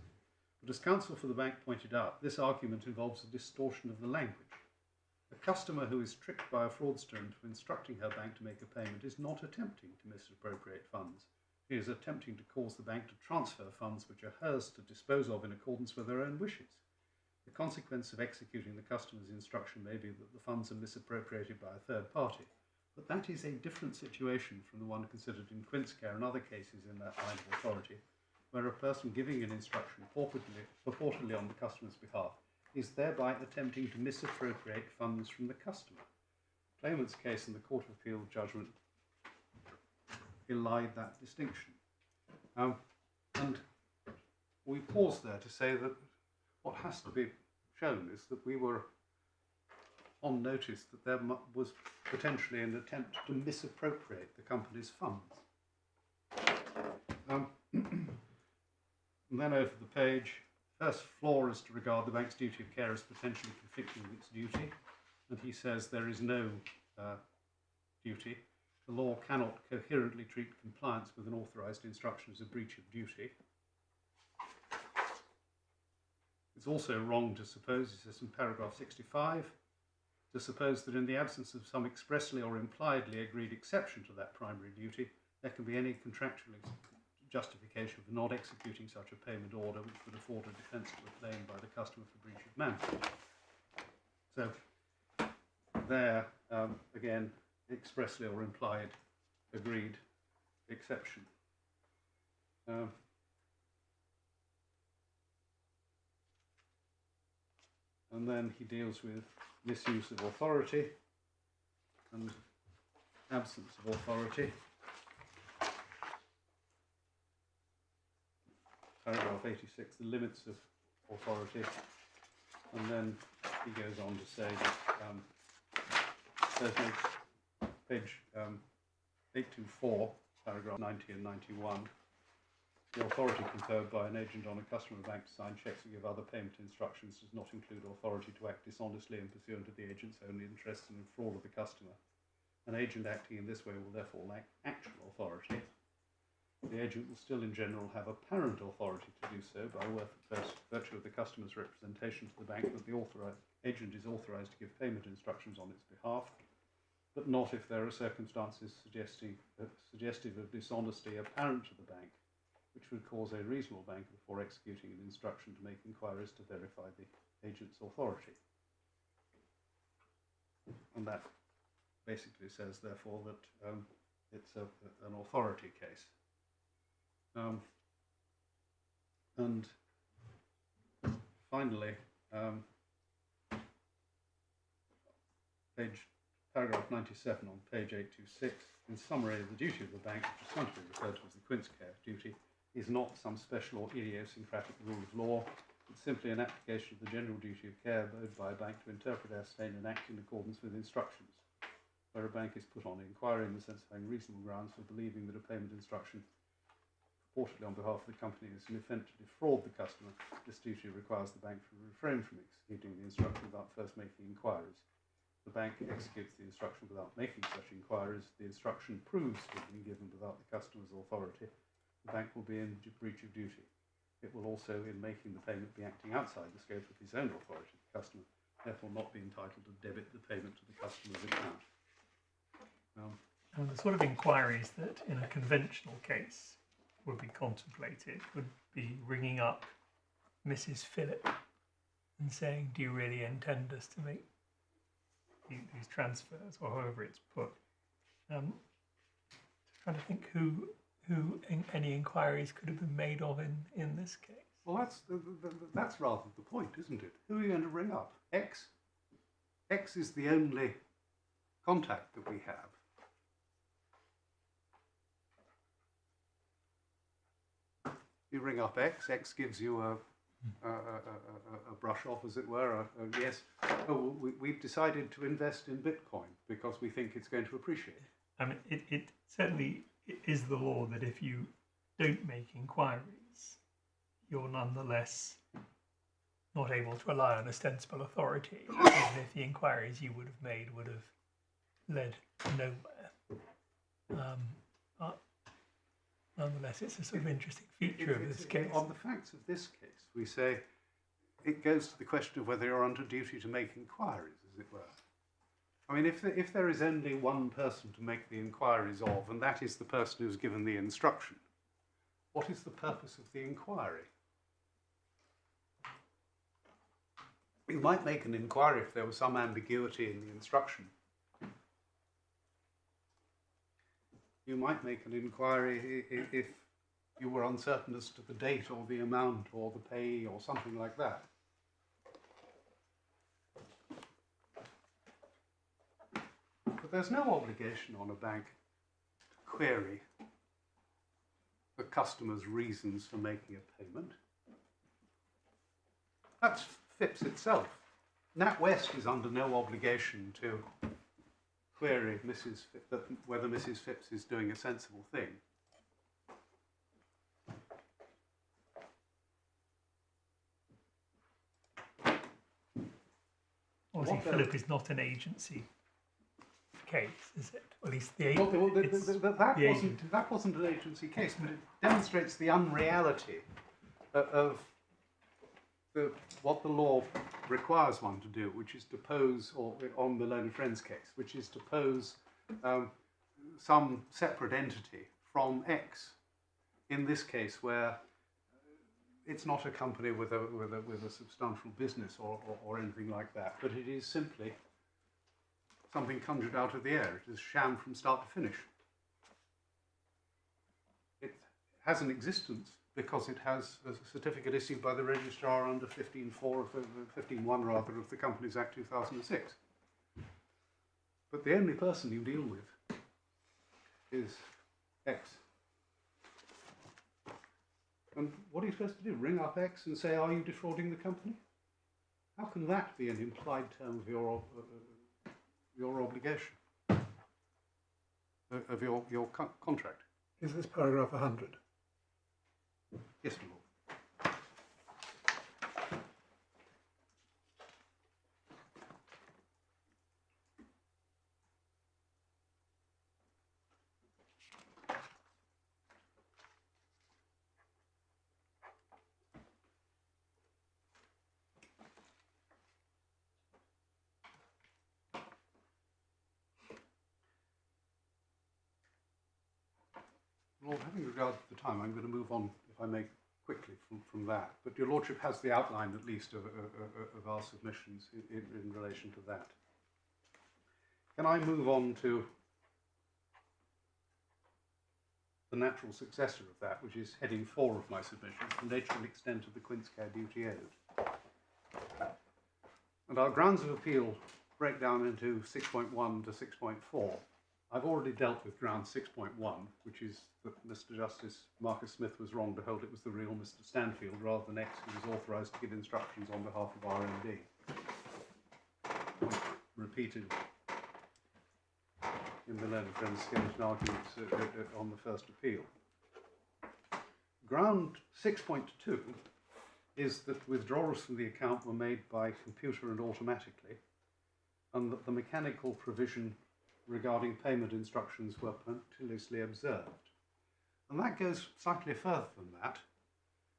But as counsel for the bank pointed out, this argument involves a distortion of the language. A customer who is tricked by a fraudster into instructing her bank to make a payment is not attempting to misappropriate funds. She is attempting to cause the bank to transfer funds which are hers to dispose of in accordance with her own wishes. The consequence of executing the customer's instruction may be that the funds are misappropriated by a third party, but that is a different situation from the one considered in Quince care and other cases in that line of authority, where a person giving an instruction purportedly on the customer's behalf is thereby attempting to misappropriate funds from the customer. The claimant's case in the Court of Appeal judgment belied that distinction. And we pause there to say that what has to be shown is that we were on notice that there was potentially an attempt to misappropriate the company's funds. And then over the page, first flaw is to regard the bank's duty of care as potentially conflicting with its duty, and he says there is no duty. The law cannot coherently treat compliance with an authorised instruction as a breach of duty. It's also wrong to suppose, he says in paragraph 65, to suppose that in the absence of some expressly or impliedly agreed exception to that primary duty, there can be any contractual justification for not executing such a payment order which would afford a defence to a claim by the customer for breach of management. So there, again, expressly or implied agreed exception. And then he deals with misuse of authority and absence of authority. Paragraph 86, the limits of authority. And then he goes on to say that page 824, paragraph 90 and 91, the authority conferred by an agent on a customer bank to sign cheques or give other payment instructions does not include authority to act dishonestly and pursuant to the agent's own interests and in fraud of the customer. An agent acting in this way will therefore lack actual authority. The agent will still in general have apparent authority to do so by virtue of the customer's representation to the bank that the agent is authorised to give payment instructions on its behalf, but not if there are circumstances suggestive of dishonesty apparent to the bank, which would cause a reasonable banker before executing an instruction to make inquiries to verify the agent's authority. And that basically says, therefore, that it's an authority case. And finally, paragraph 97 on page 826, in summary, the duty of the bank, which is sometimes referred to as the Quince care duty, is not some special or idiosyncratic rule of law. It's simply an application of the general duty of care owed by a bank to interpret, ascertain and act in accordance with instructions. Where a bank is put on inquiry in the sense of having reasonable grounds for believing that a payment instruction purportedly on behalf of the company is an attempt to defraud the customer, this duty requires the bank to refrain from executing the instruction without first making inquiries. The bank executes the instruction without making such inquiries. The instruction proves to have been given without the customer's authority. The bank will be in breach of duty. It will also, in making the payment, be acting outside the scope of his own authority to the customer, therefore not be entitled to debit the payment to the customer's account. And the sort of inquiries that in a conventional case would be contemplated would be ringing up Mrs. Phillip and saying, do you really intend us to make these transfers, or however it's put? Trying to think who any inquiries could have been made of in this case. Well, that's rather the point, isn't it? Who are you going to ring up? X? X is the only contact that we have. You ring up X, X gives you a brush off, as it were, yes, oh, we've decided to invest in Bitcoin because we think it's going to appreciate. I mean, it certainly is the law that if you don't make inquiries, you're nonetheless not able to rely on ostensible authority, even if the inquiries you would have made would have led nowhere. But nonetheless, it's a sort of interesting feature of this case. On the facts of this case, we say it goes to the question of whether you're under duty to make inquiries, as it were. I mean, if there is only one person to make the inquiries of, and that is the person who's given the instruction, what is the purpose of the inquiry? You might make an inquiry if there was some ambiguity in the instruction. You might make an inquiry if you were uncertain as to the date or the amount or the payee or something like that. But there's no obligation on a bank to query the customer's reasons for making a payment. That's FIPS itself. NatWest is under no obligation to query whether Mrs. Phipps is doing a sensible thing. Obviously, Philip is not an agency case, is it? Well, at least the agent. That wasn't an agency case, but it demonstrates the unreality of what the law requires one to do, which is to pose, or on the learned friends case, which is to pose some separate entity from X. In this case, where it's not a company with a substantial business or anything like that, but it is simply something conjured out of the air. It is sham from start to finish. It has an existence because it has a certificate issued by the registrar under 15.1 rather of the Companies Act 2006. But the only person you deal with is X. And what are you supposed to do? Ring up X and say, are you defrauding the company? How can that be an implied term of your obligation, of your contract? Is this paragraph 100? Yes, my lord. Lord, having regard to the time, I'm going to move on, if I may, quickly from that. But your lordship has the outline, at least, of our submissions in relation to that. Can I move on to the natural successor of that, which is heading 4 of my submission, the nature and extent of the quince care duty owed? And our grounds of appeal break down into 6.1 to 6.4. I've already dealt with ground 6.1, which is that Mr. Justice Marcus Smith was wrong to hold it was the real Mr. Stanfield rather than X who was authorised to give instructions on behalf of RMD. Repeated in the learned friends skeleton arguments on the first appeal. Ground 6.2 is that withdrawals from the account were made by computer and automatically, and that the mechanical provision regarding payment instructions were punctiliously observed. And that goes slightly further than that.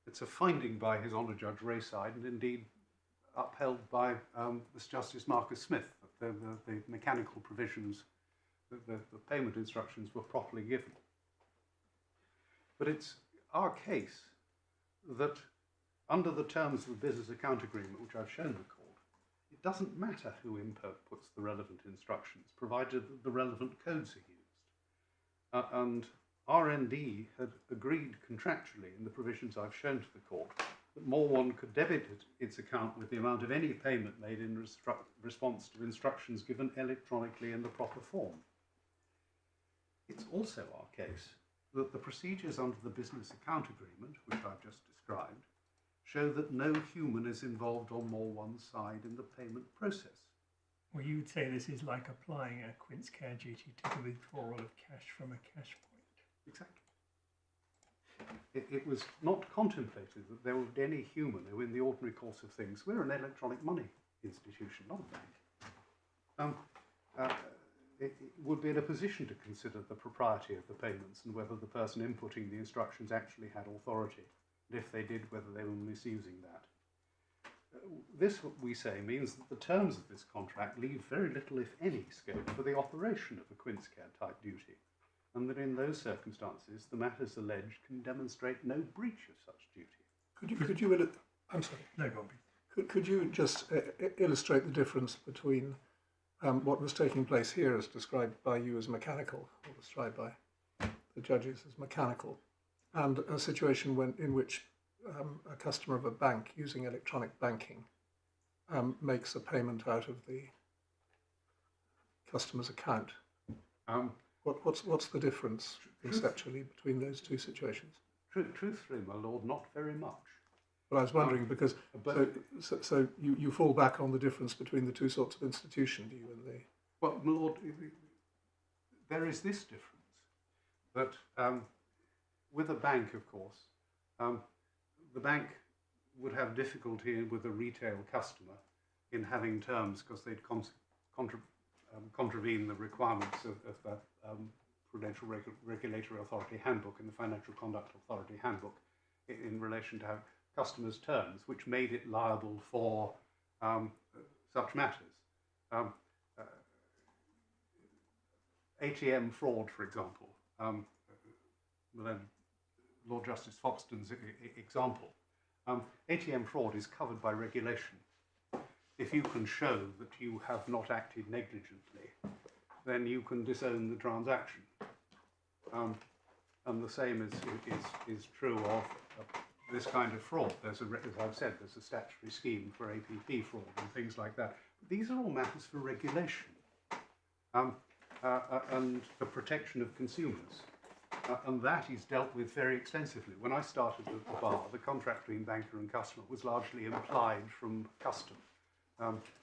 It's a finding by His Honour Judge Rayside, and indeed upheld by Mr. Justice Marcus Smith, that the mechanical provisions, the payment instructions were properly given. But it's our case that under the terms of the business account agreement, which I've shown the court, it doesn't matter who inputs the relevant instructions, provided that the relevant codes are used. And RND had agreed contractually in the provisions I've shown to the court that Moorwand could debit its account with the amount of any payment made in response to instructions given electronically in the proper form. It's also our case that the procedures under the business account agreement, which I've just described, show that no human is involved on Moorwand's side in the payment process. Well, you would say this is like applying a quince care duty to the withdrawal of cash from a cash point. Exactly. It was not contemplated that there would be any human who, in the ordinary course of things, we're an electronic money institution, not a bank, it would be in a position to consider the propriety of the payments and whether the person inputting the instructions actually had authority, and if they did, whether they were misusing that. This, we say, means that the terms of this contract leave very little, if any, scope for the operation of a quince care type duty, and that in those circumstances the matters alleged can demonstrate no breach of such duty. Could you just illustrate the difference between what was taking place here as described by you as mechanical, or described by the judges as mechanical, and a situation in which a customer of a bank using electronic banking makes a payment out of the customer's account? What's the difference conceptually between those two situations? Truthfully, my lord, not very much. Well, I was wondering because so you fall back on the difference between the two sorts of institution, do you? And the well, my lord, there is this difference that with a bank, of course, the bank would have difficulty with a retail customer in having terms because they'd contravene the requirements of the Prudential Regulatory Authority Handbook and the Financial Conduct Authority Handbook in relation to customers' terms, which made it liable for such matters. ATM fraud, for example, Lord Justice Foxton's example. ATM fraud is covered by regulation. If you can show that you have not acted negligently, then you can disown the transaction. And the same is true of this kind of fraud. As I've said, there's a statutory scheme for APP fraud and things like that. These are all matters for regulation and the protection of consumers. And that is dealt with very extensively. When I started at the bar, the contract between banker and customer was largely implied from custom,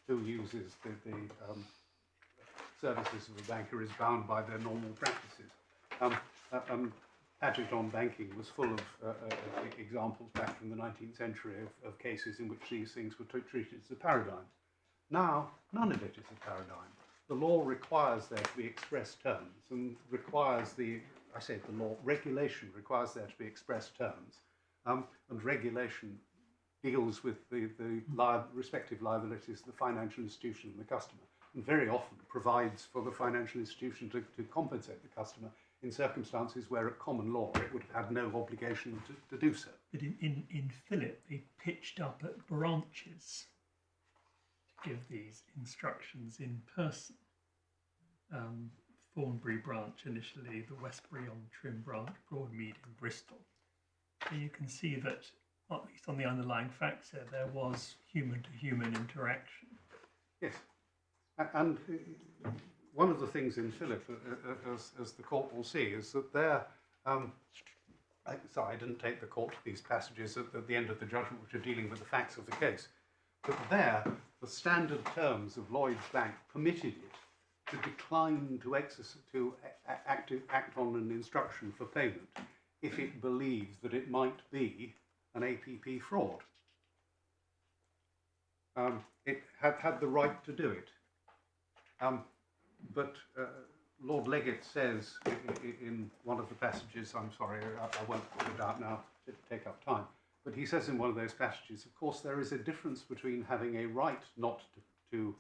who uses the services of the banker is bound by their normal practices. Paget on banking was full of examples back from the 19th century of cases in which these things were treated as a paradigm. Now, none of it is a paradigm. The law requires there to be express terms and requires regulation requires there to be express terms, and regulation deals with the respective liabilities of the financial institution and the customer, and very often provides for the financial institution to compensate the customer in circumstances where at common law it would have had no obligation to do so. But in Philip, they pitched up at branches to give these instructions in person. Thornbury branch initially, the Westbury-on-Trim branch, Broadmead in Bristol. So you can see that, at least on the underlying facts there was human-to-human interaction. Yes, and one of the things in Philip, as the court will see, is that there, sorry, I didn't take the court to these passages at the end of the judgment, which are dealing with the facts of the case, but there, the standard terms of Lloyds Bank permitted it to decline to act on an instruction for payment if it believes that it might be an APP fraud. It had the right to do it. But Lord Leggett says in one of the passages, I'm sorry, I won't put it out now, it'll take up time, but he says in one of those passages, of course, there is a difference between having a right not to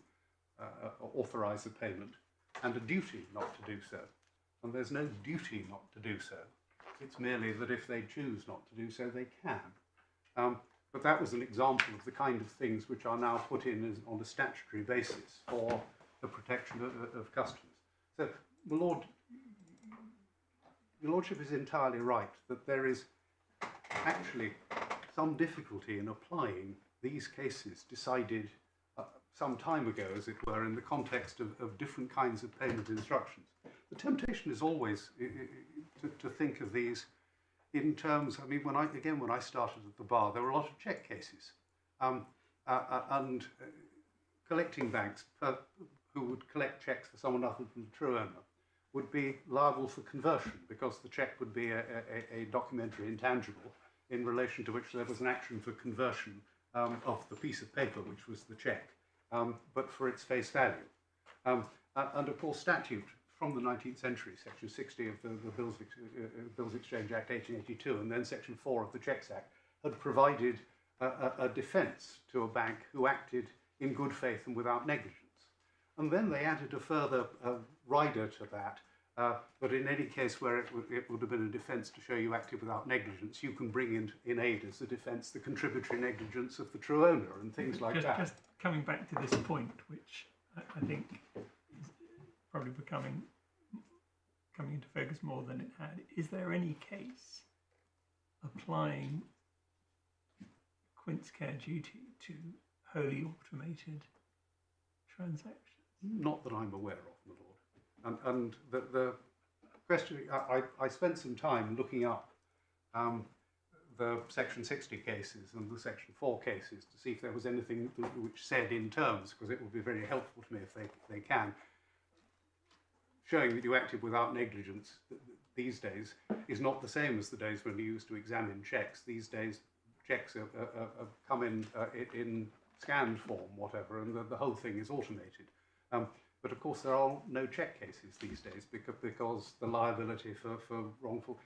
authorise a payment and a duty not to do so. And there's no duty not to do so. It's merely that if they choose not to do so, they can. But that was an example of the kind of things which are now put in on a statutory basis for the protection of customers. So, Your Lordship is entirely right that there is actually some difficulty in applying these cases decided some time ago, as it were, in the context of different kinds of payment instructions. The temptation is always to think of these in terms, I mean, when I started at the bar, there were a lot of cheque cases. And collecting banks who would collect cheques for someone other than the true owner would be liable for conversion because the cheque would be a documentary intangible in relation to which there was an action for conversion of the piece of paper, which was the cheque, but for its face value. And of course, statute from the 19th century, Section 60 of the Bills Exchange Act 1882, and then Section 4 of the Cheques Act, had provided a defence to a bank who acted in good faith and without negligence. And then they added a further rider to that, but in any case where it would have been a defence to show you acted without negligence, you can bring in aid as a defence the contributory negligence of the true owner and things like that. Just coming back to this point, which I think is probably coming into focus more than it had, is there any case applying quince care duty to wholly automated transactions? Not that I'm aware of, my lord. And the question, I spent some time looking up the Section 60 cases and the Section 4 cases to see if there was anything which said in terms, because it would be very helpful to me if they can, showing that you acted without negligence these days is not the same as the days when you used to examine cheques. These days, cheques come in scanned form, whatever, and the whole thing is automated. But of course, there are no cheque cases these days because the liability for wrongful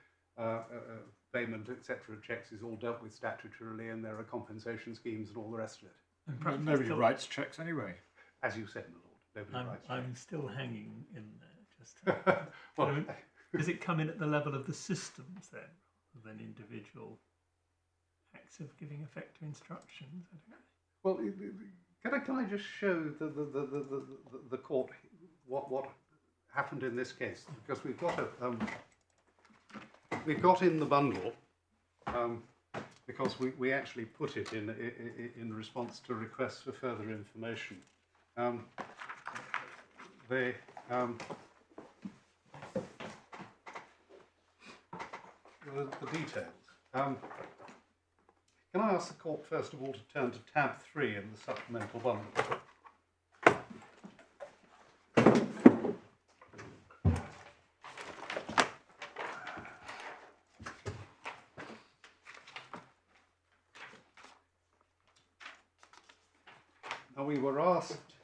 payment, etc. checks is all dealt with statutorily, and there are compensation schemes and all the rest of it. And perhaps Nobody writes checks anyway. As you said, my lord, nobody writes I'm still hanging in there. Just well, I mean, does it come in at the level of the systems then, rather than individual acts of giving effect to instructions? I don't know. well, can I just show the court what happened in this case? Because we've got in the bundle, because we actually put it in response to requests for further information. The details. Can I ask the court first of all to turn to tab 3 in the supplemental bundle? Now we were asked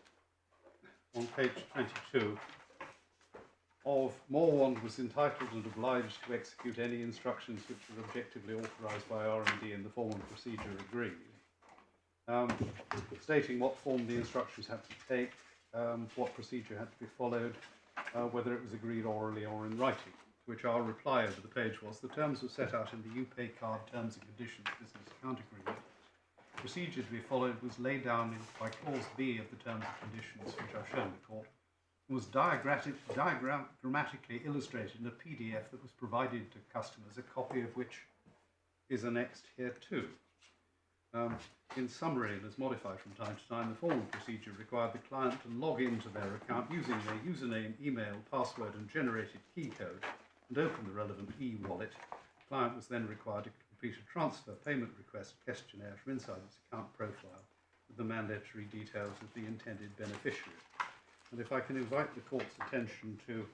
on page 22 of Moorwand was entitled and obliged to execute any instructions which were objectively authorised by R&D in the form and procedure agreed, stating what form the instructions had to take, what procedure had to be followed, whether it was agreed orally or in writing, to which our reply over the page was, the terms were set out in the UPay card terms and conditions business account agreement. Procedure to be followed was laid down by clause B of the terms and conditions, which I've shown the court, was diagrammatically illustrated in a PDF that was provided to customers, a copy of which is annexed here too. In summary, and as modified from time to time, the formal procedure required the client to log into their account using their username, email, password and generated key code and open the relevant e-wallet. The client was then required to complete a transfer payment request questionnaire from inside its account profile with the mandatory details of the intended beneficiary. And if I can invite the court's attention to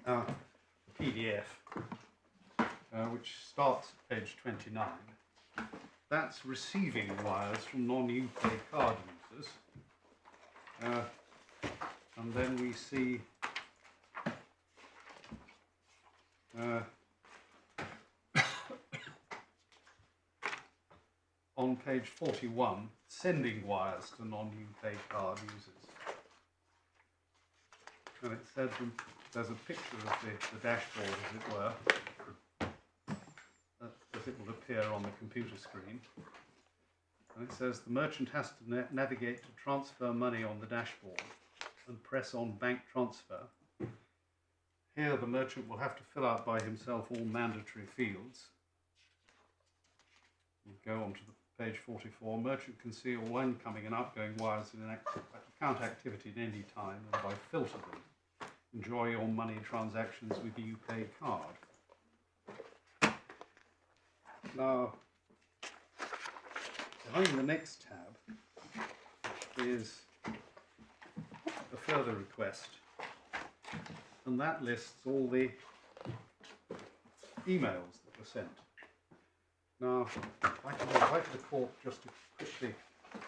the PDF, which starts at page 29, that's receiving wires from non-UPay card users. And then we see on page 41, sending wires to non-UPay card users. And it said there's a picture of the dashboard, as it were, as it will appear on the computer screen. And it says the merchant has to navigate to transfer money on the dashboard and press on bank transfer. Here the merchant will have to fill out by himself all mandatory fields. We'll go on to the page 44. Merchant can see all incoming and outgoing wires in an account activity at any time and by filter them. Enjoy your money transactions with the UPay card. Now, behind the next tab is a further request, and that lists all the emails that were sent. Now, I can invite the court just to quickly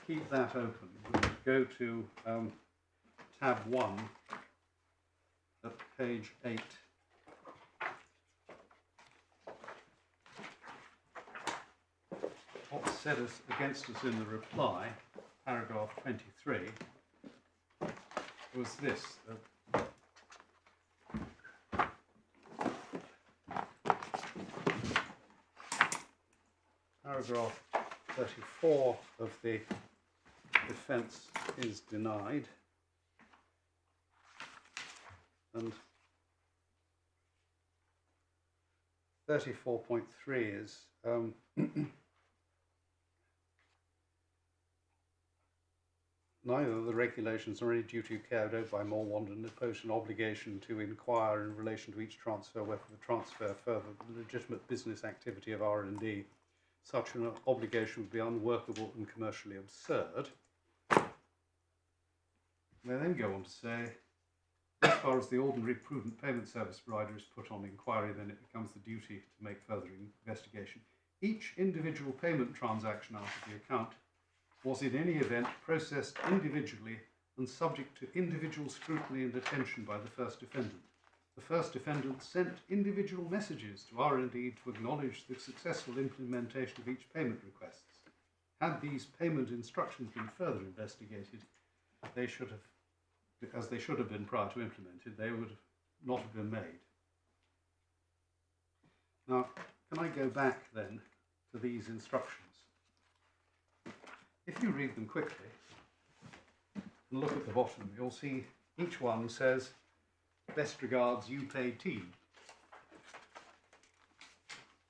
keep that open. We'll go to tab 1 at page 8. What said against us in the reply, paragraph 23, was this. Paragraph 34 of the defence is denied, and 34.3 is neither of the regulations nor any duty of care owed by Moorwand impose an obligation to inquire in relation to each transfer whether the transfer further the legitimate business activity of R&D. Such an obligation would be unworkable and commercially absurd. They then go on to say, as far as the ordinary prudent payment service provider is put on inquiry, then it becomes the duty to make further investigation. Each individual payment transaction out of the account was in any event processed individually and subject to individual scrutiny and attention by the first defendant. The The first defendant sent individual messages to R&D to acknowledge the successful implementation of each payment requests. Had these payment instructions been further investigated, they should have, as they should have been prior to implemented, they would not have been made. Now, can I go back then to these instructions? If you read them quickly and look at the bottom, you'll see each one says, "Best regards, you paid T."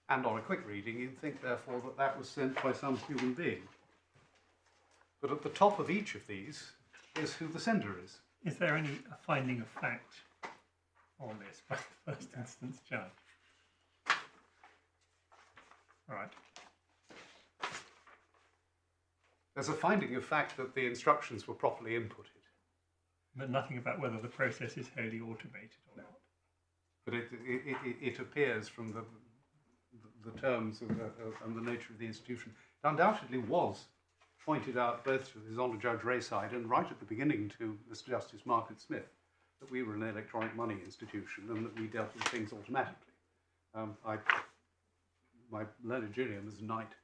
And on a quick reading, you'd think, therefore, that that was sent by some human being. But at the top of each of these is who the sender is. Is there any finding of fact on this by the first instance judge? All right. There's a finding of fact that the instructions were properly inputted. But nothing about whether the process is wholly automated or not. But it appears from the terms and the nature of the institution. It undoubtedly was pointed out both to His Honour Judge Rayside and right at the beginning to Mr. Justice Margaret Smith that we were an electronic money institution and that we dealt with things automatically. My learned junior, Ms. Knight,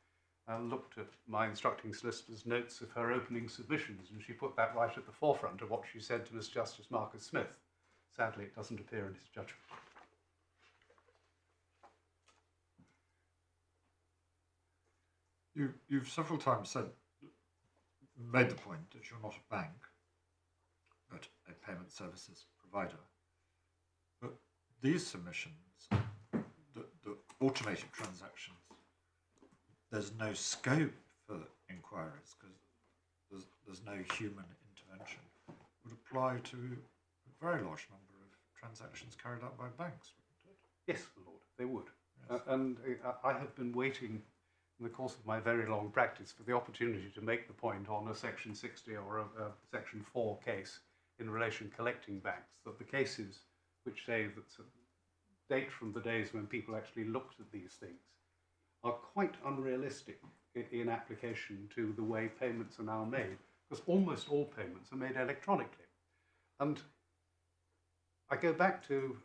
looked at my instructing solicitor's notes of her opening submissions, and she put that right at the forefront of what she said to Mr. Justice Marcus Smith. Sadly, it doesn't appear in his judgment. You've several times made the point that you're not a bank, but a payment services provider. But these submissions, the automated transactions, there's no scope for inquiries because there's no human intervention. Would apply to a very large number of transactions carried out by banks, wouldn't it? Yes, my lord, they would. Yes. And I have been waiting in the course of my very long practice for the opportunity to make the point on a Section 60 or a Section 4 case in relation collecting banks, that the cases which say that date from the days when people actually looked at these things are quite unrealistic in application to the way payments are now made, because almost all payments are made electronically. And I go back to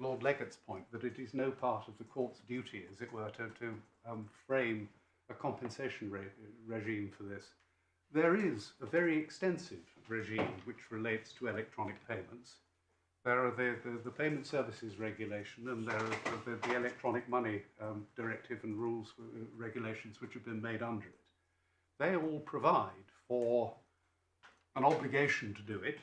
Lord Legate's point that it is no part of the court's duty, as it were, to frame a compensation regime for this. There is a very extensive regime which relates to electronic payments. There are the Payment Services Regulation, and there are the Electronic Money Directive and rules, regulations which have been made under it. They all provide for an obligation to do it,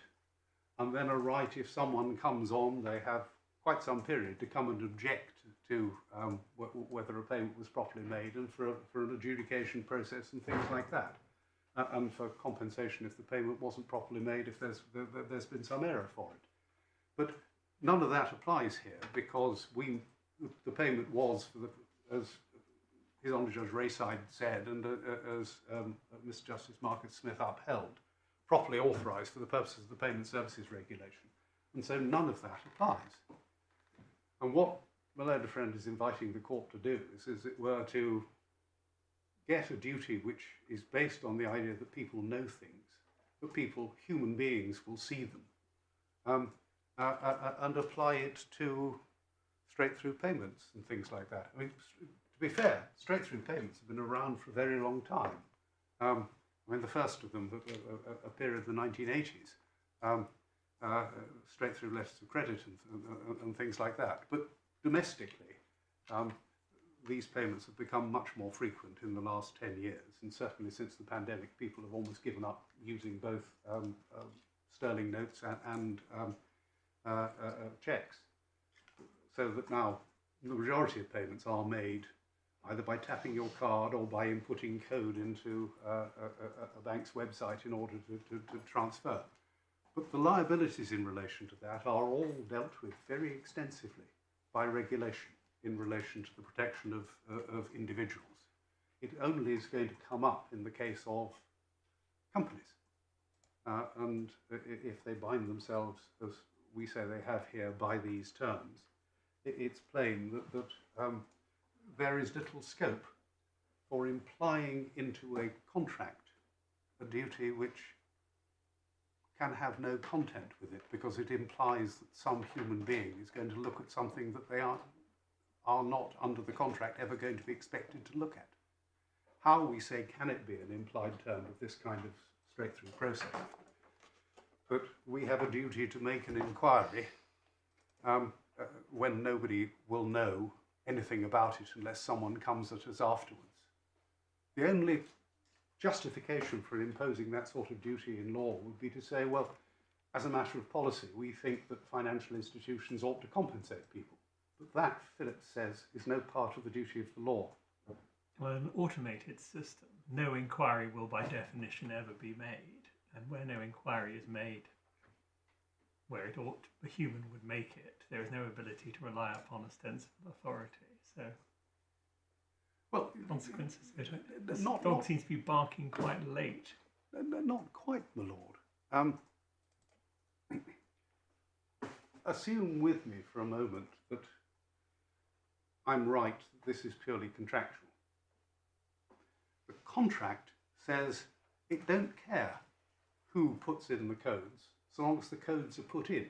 and then a right, if someone comes on, they have quite some period to come and object to whether a payment was properly made, and for an adjudication process and things like that. And for compensation if the payment wasn't properly made, if there's been some error for it. But none of that applies here, because the payment was, as His Honour Judge Rayside said, and as Mr. Justice Marcus Smith upheld, properly authorised for the purposes of the Payment Services Regulation. And so none of that applies. And what my learned friend is inviting the court to do is, as it were, to get a duty which is based on the idea that people know things, that people, human beings, will see them, and apply it to straight-through payments and things like that. I mean, to be fair, straight-through payments have been around for a very long time. I mean, the first of them appeared in the 1980s, straight-through letters of credit and things like that. But domestically, these payments have become much more frequent in the last 10 years, and certainly since the pandemic, people have almost given up using both sterling notes and checks, so that now the majority of payments are made either by tapping your card or by inputting code into a bank's website in order to transfer. But the liabilities in relation to that are all dealt with very extensively by regulation in relation to the protection of individuals. It only is going to come up in the case of companies. And if they bind themselves, as we say they have here, by these terms, it's plain that there is little scope for implying into a contract a duty which can have no content with it because it implies that some human being is going to look at something that they are not, under the contract, ever going to be expected to look at. How, we say, can it be an implied term of this kind of straight-through process? But we have a duty to make an inquiry when nobody will know anything about it unless someone comes at us afterwards. The only justification for imposing that sort of duty in law would be to say, well, as a matter of policy, we think that financial institutions ought to compensate people. But that, Phillips says, is no part of the duty of the law. Well, an automated system, no inquiry will by definition ever be made. And where no inquiry is made, where it ought, a human would make it, there is no ability to rely upon ostensible authority. So, well, consequences. The dog seems to be barking quite late. Not quite, my lord. Assume with me for a moment that I'm right, that this is purely contractual. The contract says it don't care who puts in the codes, so long as the codes are put in.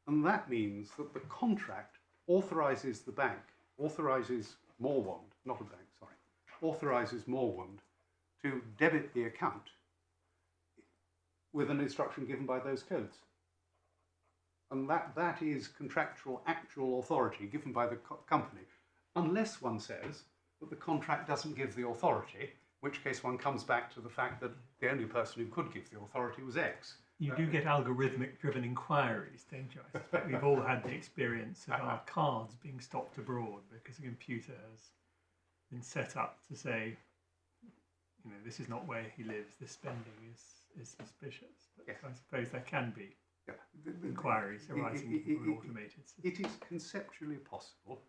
And that means that the contract authorises the bank, authorises Moorwand, not a bank, sorry, authorises Moorwand to debit the account with an instruction given by those codes. And that is contractual, actual authority given by the company, unless one says that the contract doesn't give the authority, in which case one comes back to the fact that the only person who could give the authority was X. You do get algorithmic-driven inquiries, don't you? I suspect we've all had the experience of our cards being stopped abroad because a computer has been set up to say, you know, this is not where he lives, this spending is suspicious. But yes. I suppose there can be inquiries arising from an automated system. It is conceptually possible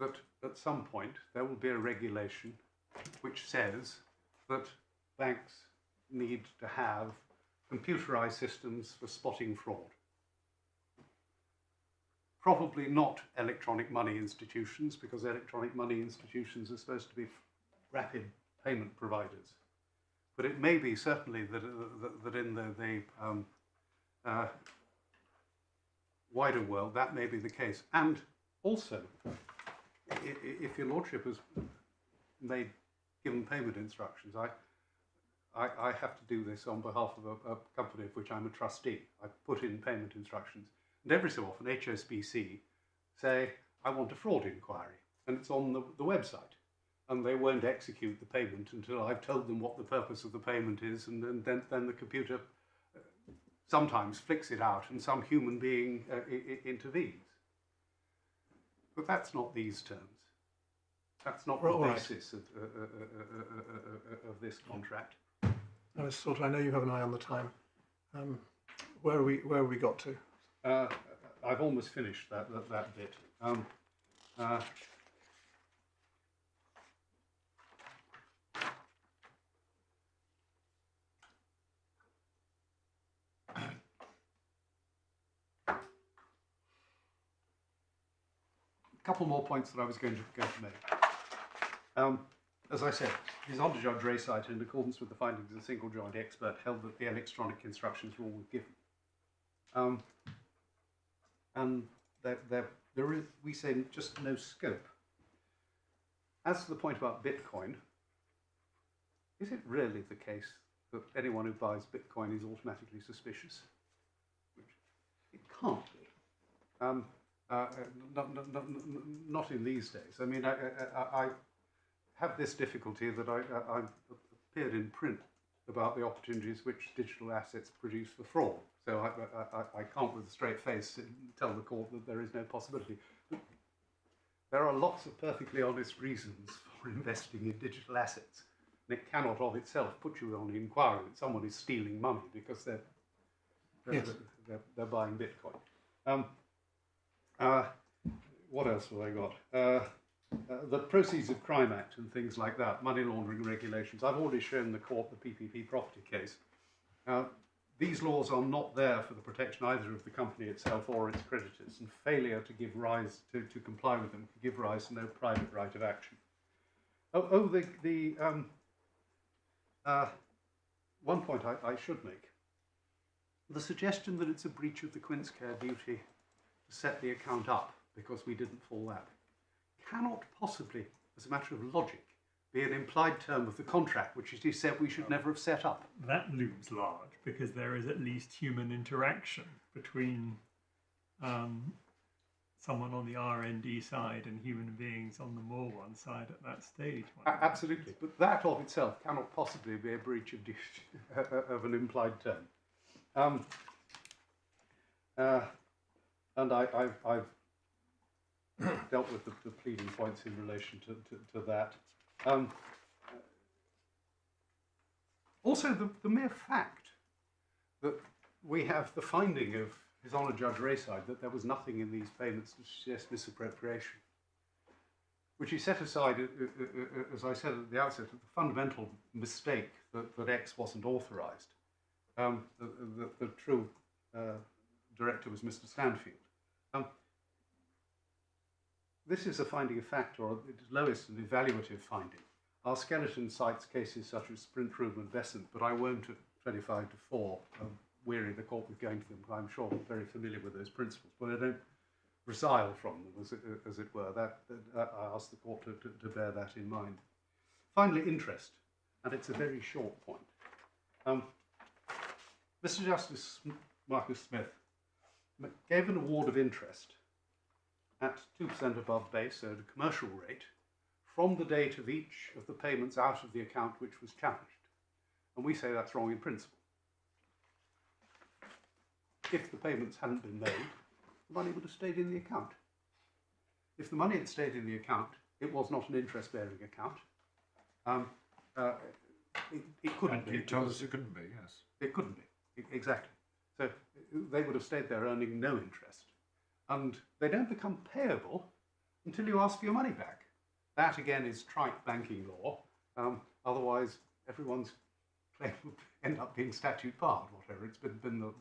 that at some point there will be a regulation which says that banks need to have computerized systems for spotting fraud. Probably not electronic money institutions, because electronic money institutions are supposed to be rapid payment providers. But it may be certainly that in the wider world that may be the case. And also, if your lordship has given payment instructions, I have to do this on behalf of a company of which I'm a trustee. I put in payment instructions. And every so often, HSBC say, I want a fraud inquiry. And it's on the website. And they won't execute the payment until I've told them what the purpose of the payment is. And then the computer sometimes flicks it out and some human being intervenes. But that's not these terms. That's not the basis of this contract. Mr. Salter, I know you have an eye on the time. Where are we got to? I've almost finished that bit. A couple more points that I was going to make. As I said, his Honour Judge Rayside, in accordance with the findings of the single joint expert, held that the electronic instructions were all given. And there is, we say, just no scope. As to the point about Bitcoin, is it really the case that anyone who buys Bitcoin is automatically suspicious? It can't be. Not in these days. I mean, I have this difficulty that I appeared in print about the opportunities which digital assets produce for fraud. So I can't with a straight face tell the court that there is no possibility. But there are lots of perfectly honest reasons for investing in digital assets. And it cannot of itself put you on the inquiry that someone is stealing money because they're buying Bitcoin. What else have I got? The Proceeds of Crime Act and things like that, money laundering regulations. I've already shown the court the PPP property case. These laws are not there for the protection either of the company itself or its creditors, and failure to give rise to comply with them could give rise to no private right of action. One point I should make. The suggestion that it's a breach of the Quince Care duty to set the account up because we didn't fall out cannot possibly, as a matter of logic, be an implied term of the contract, which it is said we should never have set up. That looms large because there is at least human interaction between someone on the RND side and human beings on the Moorwand side at that stage. Absolutely, but that of itself cannot possibly be a breach of duty of an implied term. And I've dealt with the pleading points in relation to that. Also, the mere fact that we have the finding of His Honour Judge Rayside that there was nothing in these payments to suggest misappropriation, which he set aside, as I said at the outset, the fundamental mistake that X wasn't authorised. The true director was Mr. Stanfield. This is a finding of fact, or at its lowest, an evaluative finding. Our skeleton cites cases such as Sprint, Room and Besant, but I won't at 25 to 4 weary the court with going to them, because I'm sure I'm very familiar with those principles, but I don't resile from them, as it were. I ask the court to bear that in mind. Finally, interest, and it's a very short point. Mr. Justice Marcus Smith gave an award of interest at 2% above base, so at a commercial rate, from the date of each of the payments out of the account which was challenged. And we say that's wrong in principle. If the payments hadn't been made, the money would have stayed in the account. If the money had stayed in the account, it was not an interest-bearing account. It couldn't be. You told us it couldn't be, yes. It couldn't be, exactly. So they would have stayed there earning no interest. And they don't become payable until you ask for your money back. That, again, is trite banking law. Otherwise, everyone's claim would end up being statute barred, whatever. It's been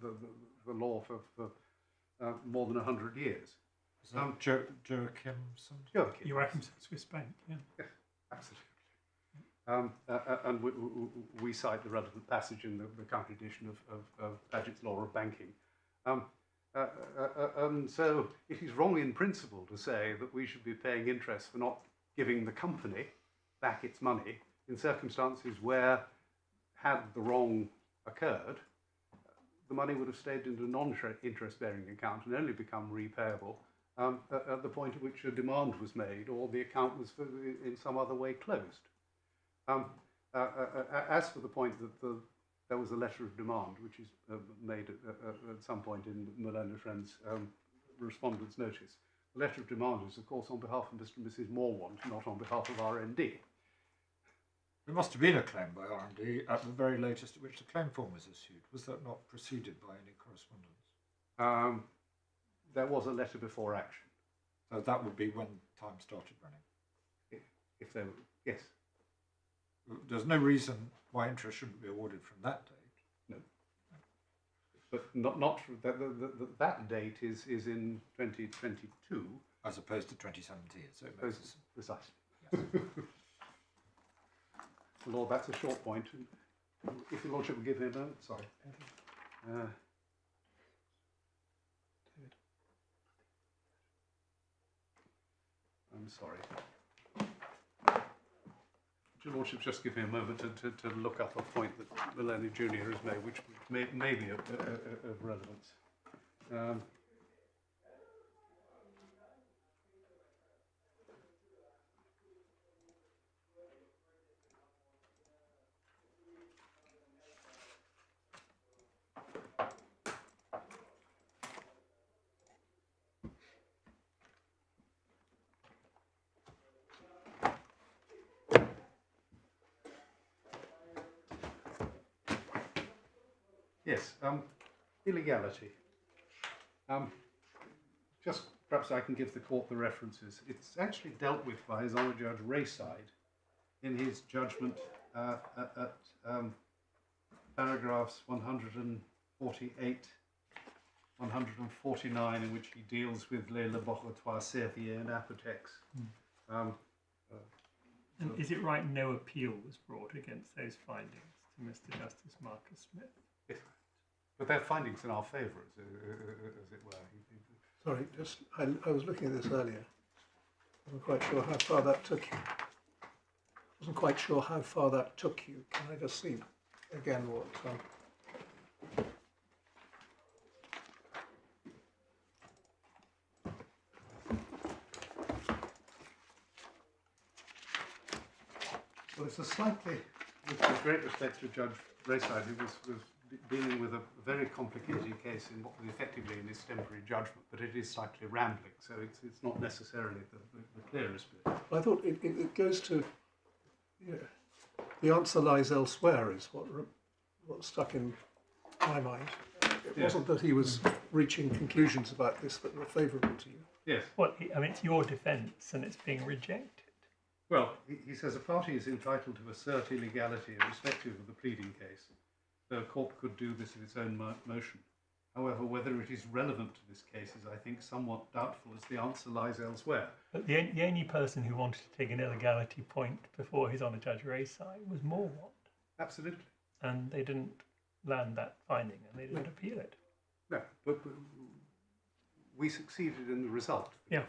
the law for more than 100 years. Joachimson? Joachimson, Swiss Bank, yeah. Yes, absolutely. And we cite the relevant passage in the county edition of Paget's Law of Banking. And so it is wrong in principle to say that we should be paying interest for not giving the company back its money in circumstances where, had the wrong occurred, the money would have stayed in a non-interest-bearing account and only become repayable at the point at which a demand was made or the account was in some other way closed. As for the point that there was a letter of demand, which is made at some point in Melinda Friend's Respondents' notice. The letter of demand is, of course, on behalf of Mr. and Mrs. Moorwand, not on behalf of RND. There must have been a claim by R&D at the very latest at which the claim form was issued. Was that not preceded by any correspondence? There was a letter before action. So that would be when time started running? If there were, yes. There's no reason why interest shouldn't be awarded from that date. No. But not that date is in 2022. As opposed to 2017. So it makes sense. Precisely. Yes. Lord, that's a short point. If your Lordship will give me a moment, sorry. I'm sorry. Your Lordship, just give me a moment to look up a point that Melanie Junior has made, which may be of relevance. Yes, illegality. Just perhaps I can give the court the references. It's actually dealt with by His Honour Judge Rayside in his judgment at paragraphs 148, 149, in which he deals with les laboratoires Servier and Apotex. And is it right no appeal was brought against those findings to Mr. Justice Marcus Smith? Yes. But they're findings in our favour, as it were. Sorry, just I was looking at this earlier. I wasn't quite sure how far that took you. Wasn't quite sure how far that took you. Can I just see again what? Well, it's a slightly, with great respect to Judge Rayside, who was dealing with a very complicated case in what was effectively an extemporary judgment, but it is slightly rambling, so it's not necessarily the clearest bit. I thought it goes to, the answer lies elsewhere is what stuck in my mind. It wasn't that he was reaching conclusions about this that were favourable to you. Yes. Well, I mean, it's your defence and it's being rejected. Well, he says a party is entitled to assert illegality irrespective of the pleading case. The court could do this in its own motion. However, whether it is relevant to this case is, I think, somewhat doubtful, as the answer lies elsewhere. But the only person who wanted to take an illegality point before his Honour Judge Rayside was Moorwand. Absolutely. And they didn't land that finding and they didn't appeal it. No, but we succeeded in the result. Yeah.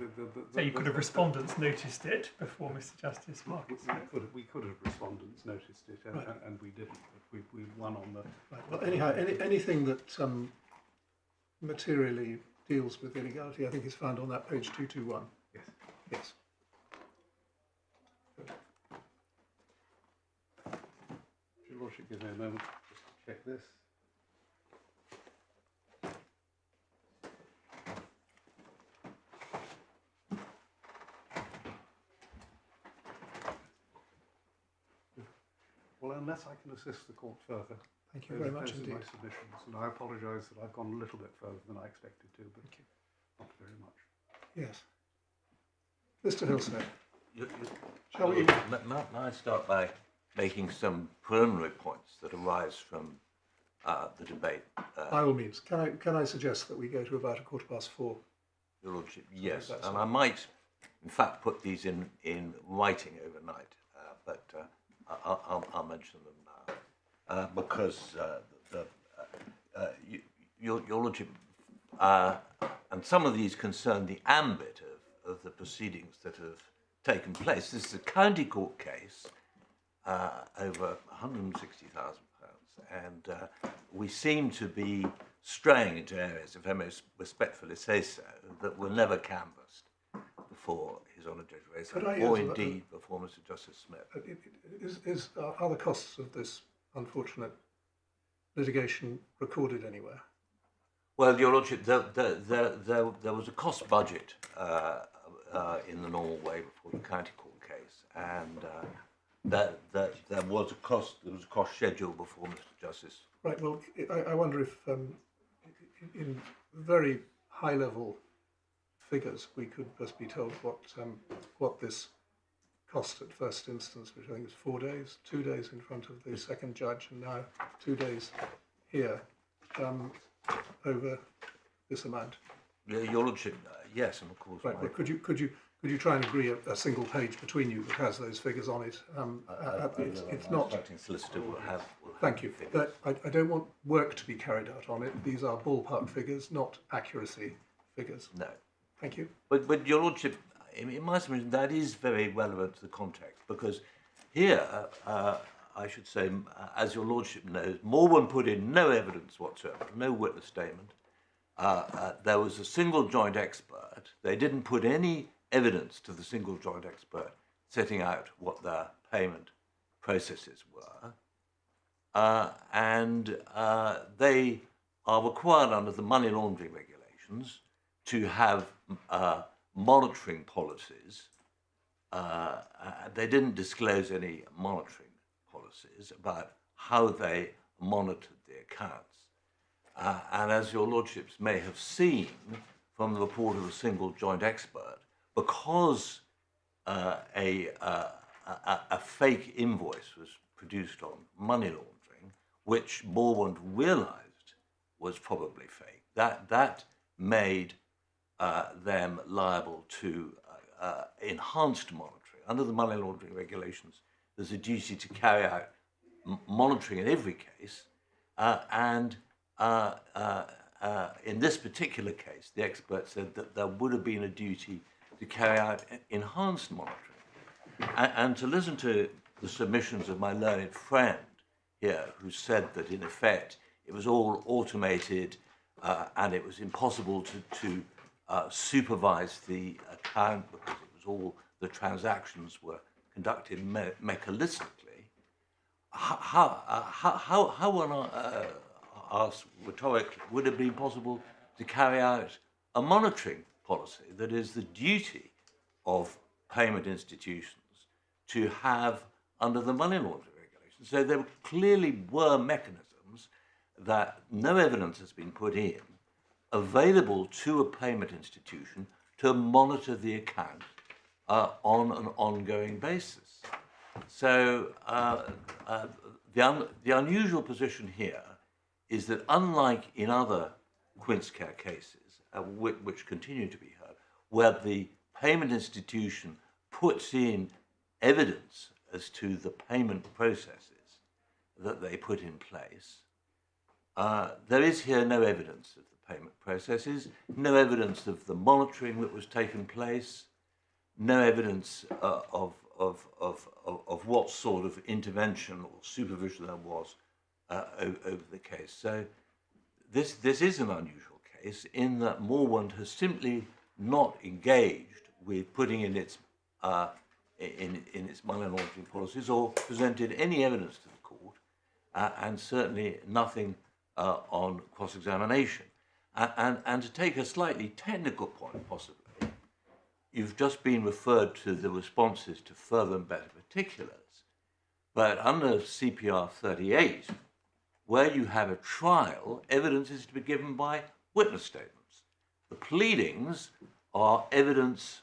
So you could have Respondents noticed it before Mr. Justice Marcus. We could have Respondents noticed it, and we didn't. But we won on the. Right. Well, anyhow, anything that materially deals with illegality, I think, is found on that page 221. Yes. Yes. Your Lordship, give me a moment just to check this. Well, unless I can assist the court further. Thank you very much those are indeed. my submissions, and I apologise that I've gone a little bit further than I expected to, but not very much. Yes. Mr. Hilstead, shall May we? I start by making some preliminary points that arise from the debate? By all means. Can I suggest that we go to about 4:15? Your Lordship, yes, that's and all. I might, in fact, put these in writing overnight, but I'll mention them now because your Lordship, and some of these concern the ambit of the proceedings that have taken place. This is a county court case over £160,000, and we seem to be straying into areas, if I may respectfully say so, that were never canvassed before His Honour Judge Could I Rayside, or ask- indeed before Mr. Justice Smith. Are the costs of this unfortunate litigation recorded anywhere? Well, Your Lordship, there was a cost budget in the normal way before the county court case, and there was a cost schedule before Mr. Justice. Right. Well, I wonder if, in very high-level figures, we could just be told what this cost at first instance, which I think is 4 days, 2 days in front of the second judge, and now 2 days here, over this amount. Your Lordship, yes, and of course. Right. But could you try and agree a single page between you that has those figures on it? It's not. Acting solicitor will have. Thank you. But I don't want work to be carried out on it. These are ballpark figures, not accuracy figures. No. Thank you. But Your Lordship, in my submission, that is very relevant to the context, because here, I should say, as Your Lordship knows, Moorwand put in no evidence whatsoever, no witness statement. There was a single joint expert. They didn't put any evidence to the single joint expert setting out what their payment processes were. And they are required under the money laundering regulations to have monitoring policies. They didn't disclose any monitoring policies about how they monitored the accounts. And as Your Lordships may have seen from the report of a single joint expert, because a fake invoice was produced on money laundering, which Moorwand realised was probably fake, that made them liable to enhanced monitoring. Under the money laundering regulations, there's a duty to carry out monitoring in every case, and in this particular case, the expert said that there would have been a duty to carry out enhanced monitoring. And to listen to the submissions of my learned friend here, who said that in effect it was all automated and it was impossible to supervise the account because it was all the transactions were conducted mechanistically. How one asks rhetorically, would it be possible to carry out a monitoring policy that is the duty of payment institutions to have under the money laundering regulations? So there clearly were mechanisms that no evidence has been put in available to a payment institution to monitor the account on an ongoing basis. So the unusual position here is that unlike in other Quince-Care cases, which continue to be heard, where the payment institution puts in evidence as to the payment processes that they put in place, there is here no evidence of the payment processes, no evidence of the monitoring that was taken place, no evidence of what sort of intervention or supervision there was over the case. So this is an unusual case in that Moorwand has simply not engaged with putting in its in its money laundering policies or presented any evidence to the court, and certainly nothing on cross-examination. And to take a slightly technical point, possibly, you've just been referred to the responses to further and better particulars, but under CPR 38, where you have a trial, evidence is to be given by witness statements. The pleadings are evidence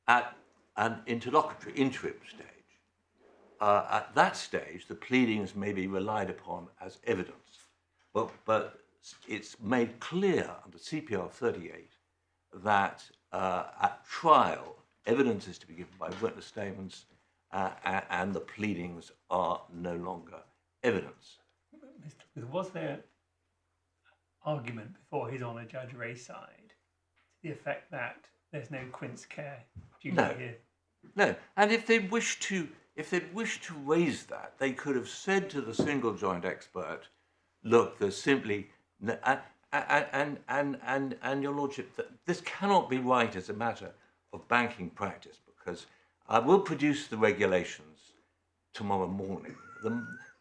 at an interlocutory interim stage. At that stage, the pleadings may be relied upon as evidence, but it's made clear under CPR 38 that at trial, evidence is to be given by witness statements and the pleadings are no longer evidence. Mr. Booth, was there argument before His Honour Judge Ray's side to the effect that there's no Quince-Care duty here? No, and if they wish to raise that, they could have said to the single joint expert, "Look, there's simply and your lordship, this cannot be right as a matter of banking practice, because I will produce the regulations tomorrow morning.